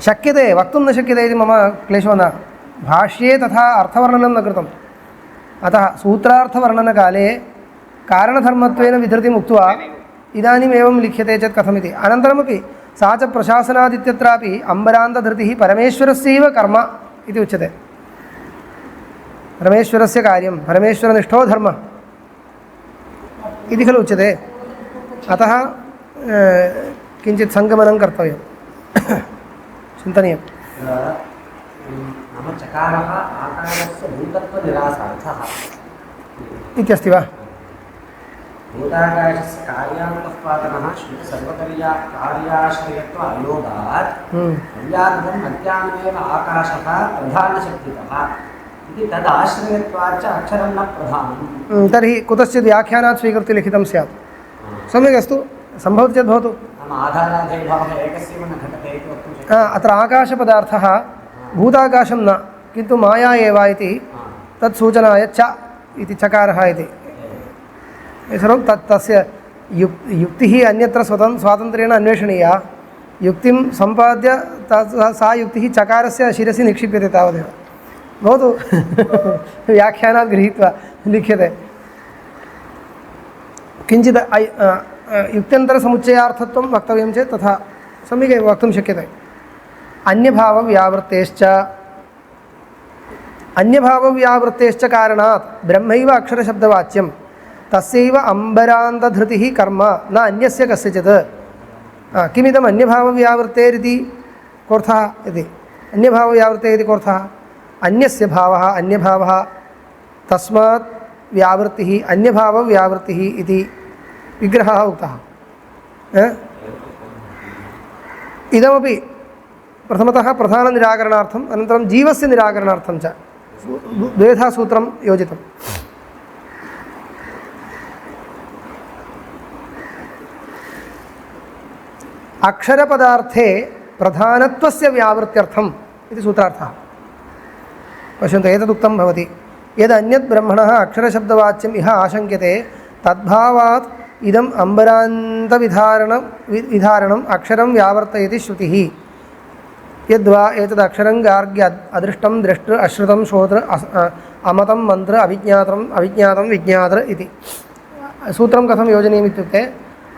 शक्यते वक्तुं न शक्यते इति मम क्लेशो न। भाष्ये तथा अर्थवर्णनं न कृतम्। अतः सूत्रार्थवर्णनकाले कारणधर्मत्वेन विधृतिम् उक्त्वा इदानीम् एवं लिख्यते चेत् कथमिति। अनन्तरमपि सा च प्रशासनादित्यत्रापि अम्बरान्तधृतिः परमेश्वरस्यैव कर्म इति उच्यते। परमेश्वरस्य कार्यं परमेश्वरनिष्ठो धर्मः इति खलु उच्यते। अतः किञ्चित् सङ्गमनं कर्तव्यं चिन्तनीयम्। इत्यस्ति वा? भूताकाशस्य कार्यान्तःपादनः सर्वकार्याश्रयत्व अयोगात् पर्याप्तम् अज्ञानमेव आकाशः प्रधानशक्तितः इति तदाश्रयत्वाच्च अक्षरं न प्रधानं। तर्हि कुतश्चित् व्याख्यानात् स्वीकृत्य लिखितं स्यात्। सम्यक् अस्तु, सम्भवति चेत् भवतु। अत्र आकाशपदार्थः भूताकाशं न किन्तु माया एव इति तत् सूचनाय च इति चकारः इति सर्वं तस्य युक्तिः अन्यत्र स्वातन्त्र्येण अन्वेषणीया। युक्तिं सम्पाद्य सा युक्तिः चकारस्य शिरसि निक्षिप्यते तावदेव। भवतु व्याख्यानात् गृहीत्वा लिख्यते। किञ्चित् युक्त्यन्तरसमुच्चयार्थत्वं वक्तव्यं चेत् तथा सम्यगेव वक्तुं शक्यते। अन्यभावव्यावृत्तेश्च कारणात् ब्रह्मैव अक्षरशब्दवाच्यं तस्यैव अम्बरान्तधृतिः कर्म न अन्यस्य कस्यचित्। किमिदम् अन्यभावव्यावृत्तेरिति कोऽर्थः इति। अन्यभावव्यावृत्ते इति कोऽर्थः? अन्यस्य भावः अन्यभावः तस्मात् व्यावृत्तिः अन्यभावव्यावृत्तिः इति विग्रहः उक्तः। इदमपि प्रथमतः प्रधाननिराकरणार्थम् अनन्तरं जीवस्य निराकरणार्थं च द्वेधा सूत्रं योजितम्। अक्षरपदार्थे प्रधानत्वस्य व्यावृत्त्यर्थम् इति सूत्रार्थः। पश्यन्तु एतदुक्तं भवति यदन्यत् ब्रह्मणः अक्षरशब्दवाच्यम् इह आशङ्क्यते तद्भावात् इदम् अम्बरान्तविधारणम् अक्षरं व्यावर्तयति श्रुतिः यद्वा एतदक्षरं गार्ग्य अदृष्टं दृष्टृ अश्रुतं श्रोत्र अमतं मन्त्र अविज्ञातं विज्ञातृ इति सूत्रं कथं योजनीयम् इत्युक्ते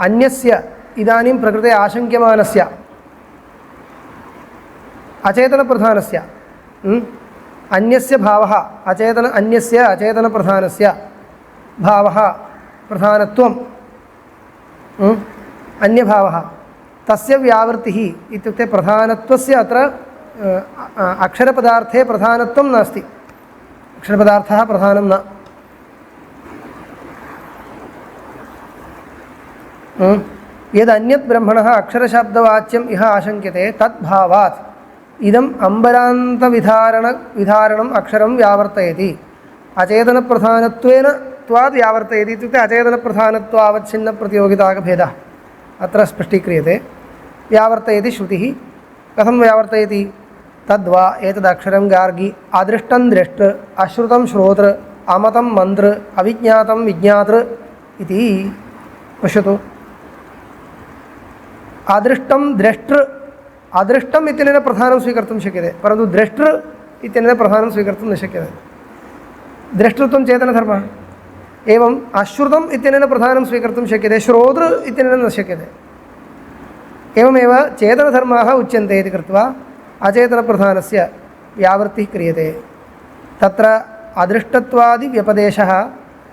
अन्यस्य इदानीं प्रकृते आशङ्क्यमानस्य अचेतनप्रधानस्य अन्यस्य भावः अन्यस्य अचेतनप्रधानस्य भावः प्रधानत्वं अन्यभावः तस्य व्यावृत्तिः इत्युक्ते प्रधानत्वस्य अत्र अक्षरपदार्थे प्रधानत्वं नास्ति अक्षरपदार्थः प्रधानं न यदन्यत् ब्रह्मणः अक्षरशब्दवाच्यम् इह आशङ्क्यते तद्भावात् इदम् अम्बरान्तविधारणम् अक्षरं व्यावर्तयति अचेतनप्रधानत्वेन त्वाद् व्यावर्तयति इत्युक्ते अचेतनप्रधानत्वावच्छिन्नप्रतियोगिताभेदः अत्र स्पष्टीक्रियते व्यावर्तयति श्रुतिः कथं व्यावर्तयति तद्वा एतदक्षरं गार्गी अदृष्टं दृष्टृ अश्रुतं श्रोतृ अमतं मन्त्र अविज्ञातं विज्ञातृ इति पश्यतु अदृष्टं द्रष्टृ अदृष्टम् इत्यनेन प्रधानं स्वीकर्तुं शक्यते परन्तु द्रष्टृ इत्यनेन प्रधानं स्वीकर्तुं न शक्यते द्रष्टृत्वं चेतनधर्मः एवम् अश्रुतम् इत्यनेन प्रधानं स्वीकर्तुं शक्यते श्रोतृ इत्यनेन न शक्यते एवमेव चेतनधर्माः उच्यन्ते इति कृत्वा अचेतनप्रधानस्य व्यावृत्तिः क्रियते तत्र अदृष्टत्वादिव्यपदेशः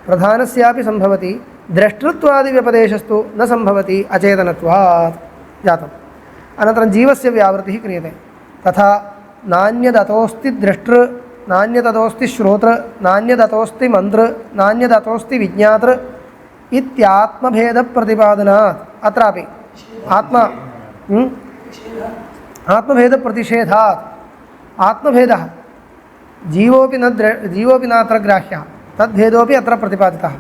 प्रधानस्यापि सम्भवति द्रष्टृत्वादिव्यपदेशस्तु न सम्भवति अचेतनत्वात् जातम् अनन्तरं जीवस्य व्यावृत्तिः क्रियते तथा नान्यदतोऽस्ति द्रष्टृ नान्यदतोऽस्ति श्रोतृ नान्यदतोऽस्ति मन्त्र नान्यदतोऽस्ति विज्ञातृ इत्यात्मभेदप्रतिपादनात् अत्रापि आत्मभेदप्रतिषेधात् आत्मभेदः जीवोऽपि नात्र ग्राह्यः तद्भेदोऽपि अत्र प्रतिपादितः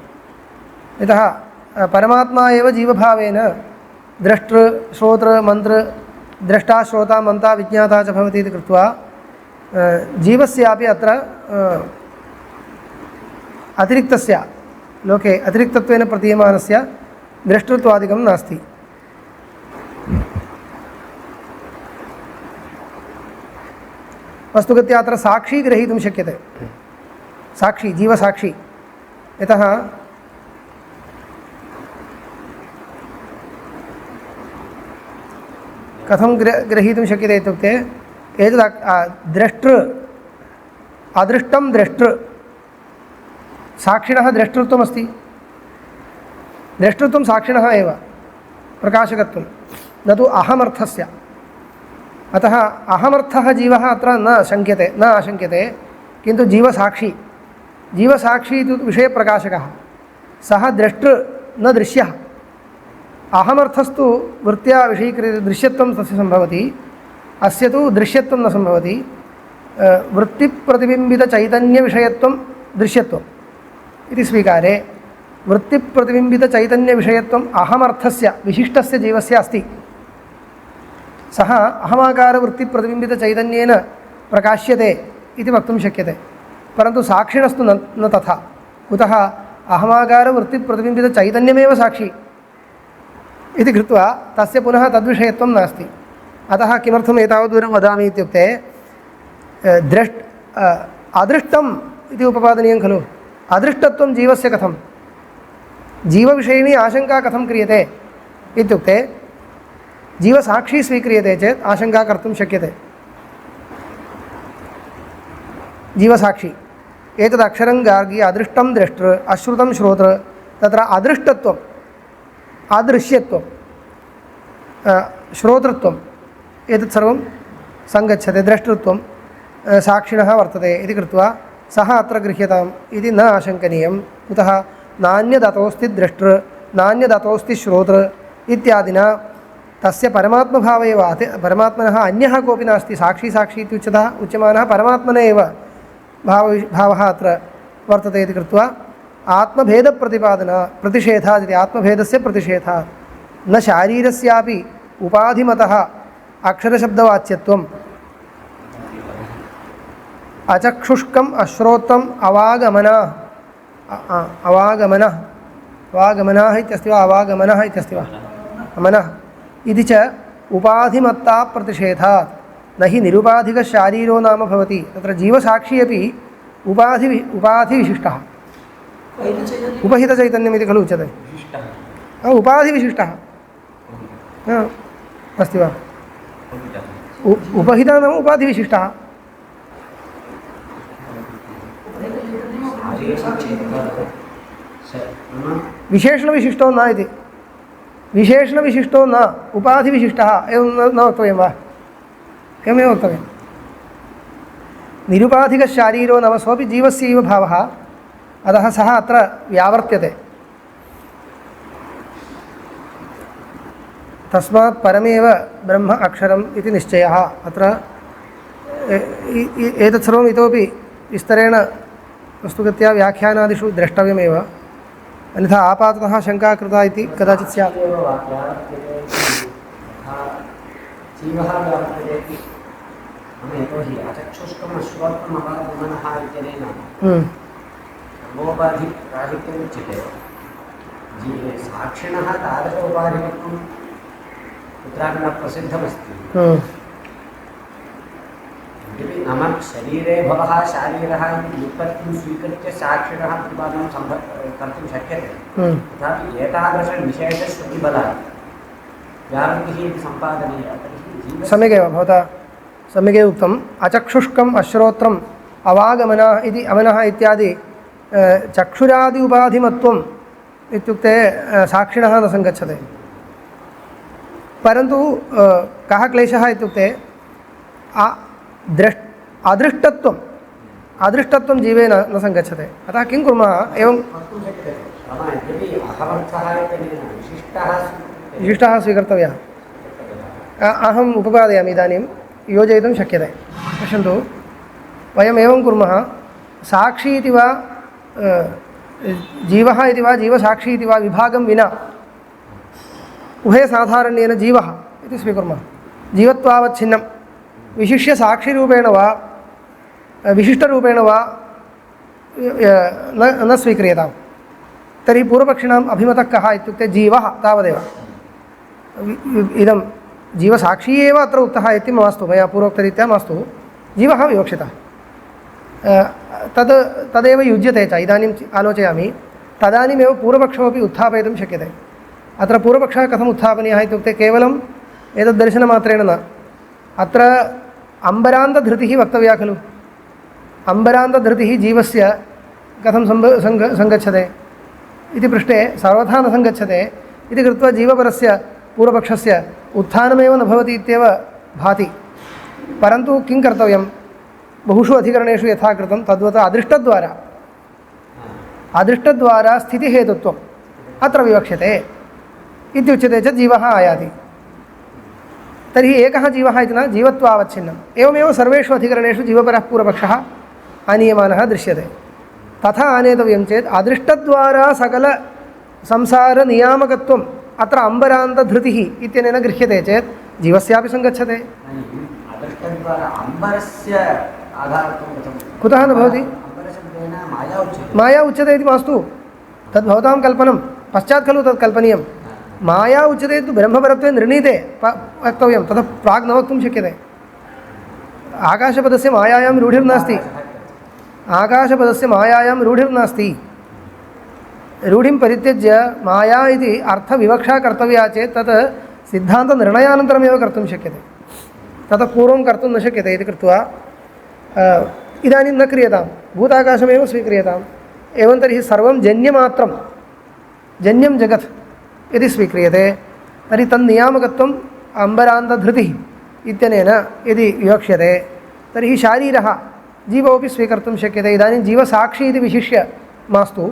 यतः परमात्मा एव जीवभावेन द्रष्टृ श्रोतृ मन्त्र द्रष्टा श्रोता मन्ता विज्ञाता च भवति इति कृत्वा जीवस्यापि अत्र अतिरिक्तस्य लोके अतिरिक्तत्वेन प्रतीयमानस्य द्रष्टृत्वादिकं नास्ति वस्तुगत्या अत्र साक्षी ग्रहीतुं शक्यते साक्षी जीवसाक्षी यतः कथं ग्रहीतुं शक्यते इत्युक्ते एतद् द्रष्टृ अदृष्टं द्रष्टृ साक्षिणः द्रष्टृत्वमस्ति द्रष्टृत्वं साक्षिणः एव प्रकाशकत्वं न तु अहमर्थस्य अतः अहमर्थः जीवः अत्र न आशङ्क्यते किन्तु जीवसाक्षी इति विषयप्रकाशकः सः द्रष्टृ न दृश्यः अहमर्थस्तु वृत्त्या विषयीक्रियते दृश्यत्वं तस्य सम्भवति अस्य तु दृश्यत्वं न सम्भवति वृत्तिप्रतिबिम्बितचैतन्यविषयत्वं दृश्यत्वम् इति स्वीकारे वृत्तिप्रतिबिम्बितचैतन्यविषयत्वम् अहमर्थस्य विशिष्टस्य जीवस्य अस्ति सः अहमाकारवृत्तिप्रतिबिम्बितचैतन्येन प्रकाश्यते इति वक्तुं शक्यते परन्तु साक्षिणस्तु न तथा कुतः अहमाकारवृत्तिप्रतिबिम्बितचैतन्यमेव साक्षी इति कृत्वा तस्य पुनः तद्विषयत्वं नास्ति अतः किमर्थम् एतावद्दूरं वदामि इत्युक्ते अदृष्टम् इति उपपादनीयं खलु अदृष्टत्वं जीवस्य कथं जीवविषयिणी आशङ्का कथं क्रियते इत्युक्ते जीवसाक्षी स्वीक्रियते चेत् आशङ्का कर्तुं शक्यते जीवसाक्षी एतदक्षरं गार्गी अदृष्टं द्रष्टृ अश्रुतं श्रोतृ तत्र अदृष्टत्वम् अदृश्यत्वं श्रोतृत्वम् एतत् सर्वं सङ्गच्छते द्रष्टृत्वं साक्षिणः वर्तते इति कृत्वा सः अत्र गृह्यताम् इति न आशङ्कनीयं कुतः नान्यदतोऽस्ति द्रष्टृ नान्यदतोऽस्ति श्रोतृ इत्यादिना तस्य परमात्मभाव एव परमात्मनः अन्यः कोऽपि नास्ति साक्षी इति उच्यमानः परमात्मने एव भावः अत्र वर्तते इति कृत्वा प्रतिषेधात् इति आत्मभेदस्य प्रतिषेधात् न शारीरस्यापि उपाधिमतः अक्षरशब्दवाच्यत्वम् अचक्षुष्कम् अश्रोत्रम् अवागमनः इत्यस्ति वा अवागमनः इत्यस्ति वा मनः इति च उपाधिमत्ता प्रतिषेधात् न हि निरुपाधिकशारीरो नाम भवति तत्र जीवसाक्षी अपि उपाधिविशिष्टः उपहितचैतन्यमिति खलु उच्यते उपाधिविशिष्टः अस्ति वा उपहितः नाम उपाधिविशिष्टः विशेषणविशिष्टो न इति विशेषणविशिष्टो न उपाधिविशिष्टः एवं न वक्तव्यं वा एवमेव वक्तव्यं निरुपाधिकशारीरो नाम सोऽपि जीवस्यैव भावः अतः सः अत्र व्यावर्त्यते तस्मात् परमेव ब्रह्म अक्षरम् इति निश्चयः अत्र एतत् सर्वम् इतोपि विस्तरेण वस्तुगत्या व्याख्यानादिषु द्रष्टव्यमेव अन्यथा आपाततः शङ्का कृता इति कदाचित् स्यात् साक्षिणः तादृश उपाधिकत्वं उत्तराखण्डप्रसिद्धमस्ति नाम शरीरे भवः शारीरः इति व्युत्पत्तिं स्वीकृत्य साक्षिणः प्रतिपादनं कर्तुं शक्यते तथापि एतादृशविशेषश्रुतिबलात् व्यावृत्तिः इति सम्पादनीया तर्हि सम्यगेव भवता सम्यगेव उक्तम् अचक्षुष्कम् अश्रोत्रम् अवागमनः इति अमनः इत्यादि चक्षुरादि उपाधिमत्वम् इत्युक्ते साक्षिणः न सङ्गच्छते परन्तु कः क्लेशः इत्युक्ते अदृष्टत्वं जीवे न सङ्गच्छते अतः किं कुर्मः एवं विशिष्टः स्वीकर्तव्यः अहम् उपपादयामि इदानीं योजयितुं शक्यते पश्यन्तु वयम् एवं कुर्मः साक्षी इति वा जीवः इति वा जीवसाक्षी इति वा विभागं विना उभयसाधारण्येन जीवः इति स्वीकुर्मः जीवत्वावच्छिन्नं विशिष्य साक्षिरूपेण वा विशिष्टरूपेण वा न स्वीक्रियताम् तर्हि पूर्वपक्षिणाम् अभिमतः कः इत्युक्ते जीवः तावदेव इदं जीवसाक्षी एव अत्र उक्तः इति मास्तु मया पूर्वोक्तरीत्या मास्तु जीवः विवक्षितः तदेव युज्यते च इदानीम् आलोचयामि तदानीमेव पूर्वपक्षमपि उत्थापयितुं शक्यते अत्र पूर्वपक्षः कथम् उत्थापनीयः इत्युक्ते केवलम् एतद्दर्शनमात्रेण न अत्र अम्बरान्तधृतिः वक्तव्या खलु अम्बरान्तधृतिः जीवस्य कथं सङ्गच्छते इति पृष्टे सर्वथा न सङ्गच्छते इति कृत्वा जीवपरस्य पूर्वपक्षस्य उत्थानमेव न भवति इत्येव भाति परन्तु किं कर्तव्यं बहुषु अधिकरणेषु यथा कृतं तद्वत् अदृष्टद्वारा स्थितिहेतुत्वम् अत्र विवक्ष्यते इत्युच्यते चेत् जीवः आयाति तर्हि एकः जीवः इति न जीवत्वावच्छिन्नम् एवमेव सर्वेषु अधिकरणेषु जीवपरः पूर्वपक्षः आनीयमानः दृश्यते तथा आनेतव्यं चेत् अदृष्टद्वारा सकलसंसारनियामकत्वम् अत्र अम्बरान्तधृतिः इत्यनेन गृह्यते चेत् जीवस्यापि सङ्गच्छते कुतः न भवति माया उच्यते इति मास्तु तद्भवतां कल्पनं पश्चात् खलु तत् कल्पनीयं माया उच्यते तु ब्रह्मपरत्वे निर्णीते वक्तव्यं ततः प्राग् न वक्तुं शक्यते आकाशपदस्य मायायां रूढिर्नास्ति आकाशपदस्य मायायां रूढिर्नास्ति रूढिं परित्यज्य माया इति अर्थविवक्षा कर्तव्या चेत् तत् सिद्धान्तनिर्णयानन्तरमेव कर्तुं शक्यते ततः पूर्वं कर्तुं न शक्यते इति कृत्वा इदानीं न क्रियतां भूताकाशमेव स्वीक्रियताम् एवं तर्हि सर्वं जन्यमात्रं जन्यं जगत् यदि स्वीक्रियते तर्हि तन्नियामकत्वम् अम्बरान्तधृतिः इत्यनेन यदि विवक्ष्यते तर्हि शारीरः जीवोपि स्वीकर्तुं शक्यते इदानीं जीवसाक्षी इति विशिष्य मास्तु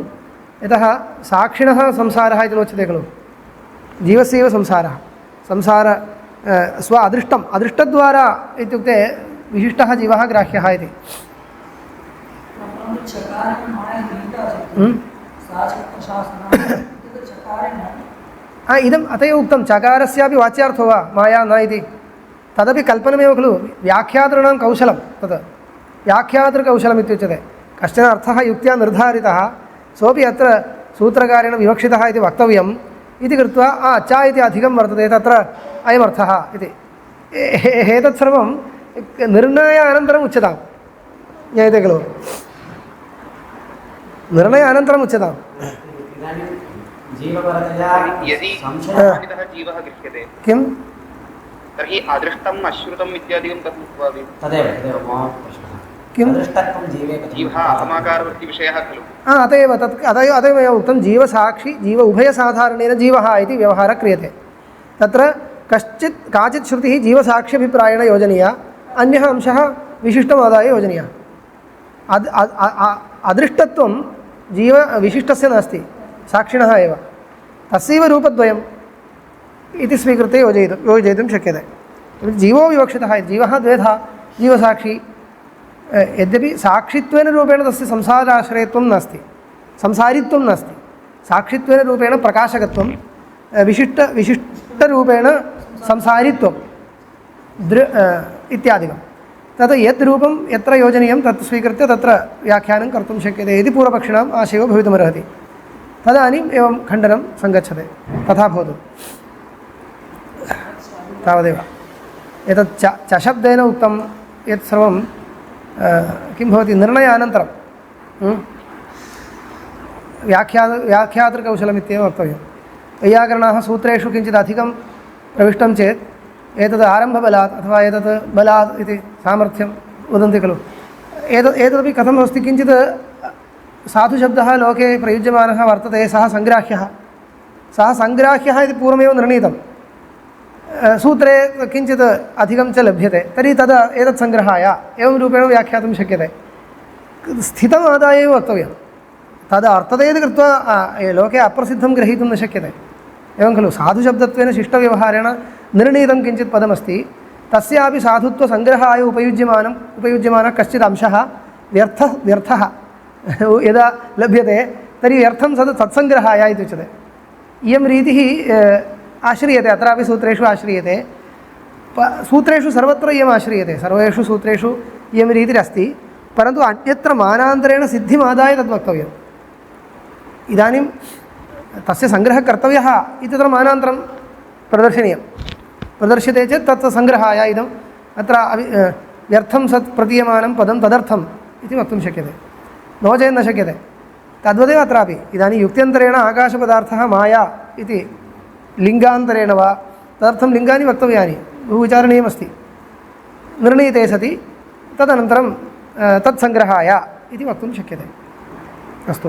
यतः साक्षिणः संसारः इति नोच्यते खलु जीवस्यैव संसार स्व अदृष्टद्वारा इत्युक्ते विशिष्टः जीवः ग्राह्यः इति इदम् अत एव उक्तं चकारस्यापि वाच्यार्थो वा माया न इति तदपि कल्पनमेव खलु व्याख्यातॄणां कौशलं तत् व्याख्यातृकौशलम् इत्युच्यते कश्चन अर्थः युक्त्या निर्धारितः सोऽपि अत्र सूत्रकारेण विवक्षितः इति वक्तव्यम् इति कृत्वा च इति अधिकं वर्तते तत्र अयमर्थः इति एतत् सर्वं निर्णयानन्तरम् उच्यतां ज्ञायते खलु निर्णयानन्तरम् उच्यताम् यदि संशयः जीवः गृह्यते किं तर्हि अदृष्टम् अश्रुतम् इत्यादिकं कथं भवामि तदेव मम प्रश्नः किं जीवः अहमाकारवृत्तिविषयः खलु अत एव तत् अतएव मया उक्तं जीवसाक्षी जीव उभयसाधारणेन जीवः इति व्यवहारः क्रियते तत्र काचित् श्रुतिः जीवसाक्ष्यभिप्रायेण योजनीया अन्यः अंशः विशिष्टमादाय योजनीयः अदृष्टत्वं जीवविशिष्टस्य नास्ति साक्षिणः एव तस्यैव रूपद्वयम् इति स्वीकृत्य योजयितुं शक्यते जीवो विवक्षितः जीवः द्वेधा जीवसाक्षी यद्यपि साक्षित्वेन रूपेण तस्य संसाराश्रयत्वं नास्ति संसारित्वं नास्ति साक्षित्वेन रूपेण प्रकाशकत्वं विशिष्टरूपेण संसारित्वं इत्यादिकं तत् यत् रूपं यत्र योजनीयं तत् स्वीकृत्य तत्र व्याख्यानं कर्तुं शक्यते इति पूर्वपक्षिणाम् आशयो भवितुमर्हति तदानीम् एवं खण्डनं सङ्गच्छते तथा भवतु तावदेव एतत् चशब्देन उक्तं यत् सर्वं किं भवति निर्णयानन्तरं व्याख्यातृकौशलमित्येव वक्तव्यं वैयाकरणाः सूत्रेषु किञ्चित् अधिकं प्रविष्टं चेत् एतद् आरम्भबलात् अथवा एतत् बलात् इति सामर्थ्यं वदन्ति खलु एतदपि कथम् अस्ति किञ्चित् साधुशब्दः लोके प्रयुज्यमानः वर्तते सः सङ्ग्राह्यः इति पूर्वमेव निर्णीतं सूत्रे किञ्चित् अधिकं च लभ्यते तर्हि तदा एतत् सङ्ग्रहाय एवं रूपेण व्याख्यातुं शक्यते स्थितम् आदाय एव वक्तव्यं तद् अर्थते इति कृत्वा लोके अप्रसिद्धं ग्रहीतुं न शक्यते एवं खलु साधुशब्दत्वेन शिष्टव्यवहारेण निर्णीतं किञ्चित् पदमस्ति तस्यापि साधुत्वसङ्ग्रहाय उपयुज्यमानः कश्चित् अंशः व्यर्थः यदा लभ्यते तर्हि व्यर्थं तत्सङ्ग्रहाय इति उच्यते इयं रीतिः आश्रियते अत्रापि सूत्रेषु आश्रियते सूत्रेषु सर्वत्र इयम् आश्रियते सर्वेषु सूत्रेषु इयं रीतिरस्ति परन्तु अन्यत्र मानान्तरेण सिद्धिमादाय तद् वक्तव्यम् इदानीं तस्य सङ्ग्रहः कर्तव्यः इत्यत्र मानान्तरं प्रदर्श्यते चेत् तत् सङ्ग्रहाय इदम् अत्र व्यर्थं सत् प्रतीयमानं पदं तदर्थम् इति वक्तुं शक्यते नो चेत् न शक्यते तद्वदेव अत्रापि इदानीं युक्त्यन्तरेण आकाशपदार्थः माया इति लिङ्गान्तरेण वा तदर्थं लिङ्गानि वक्तव्यानि बहु विचारणीयमस्ति निर्णीते सति तदनन्तरं तत्सङ्ग्रहाय इति वक्तुं शक्यते अस्तु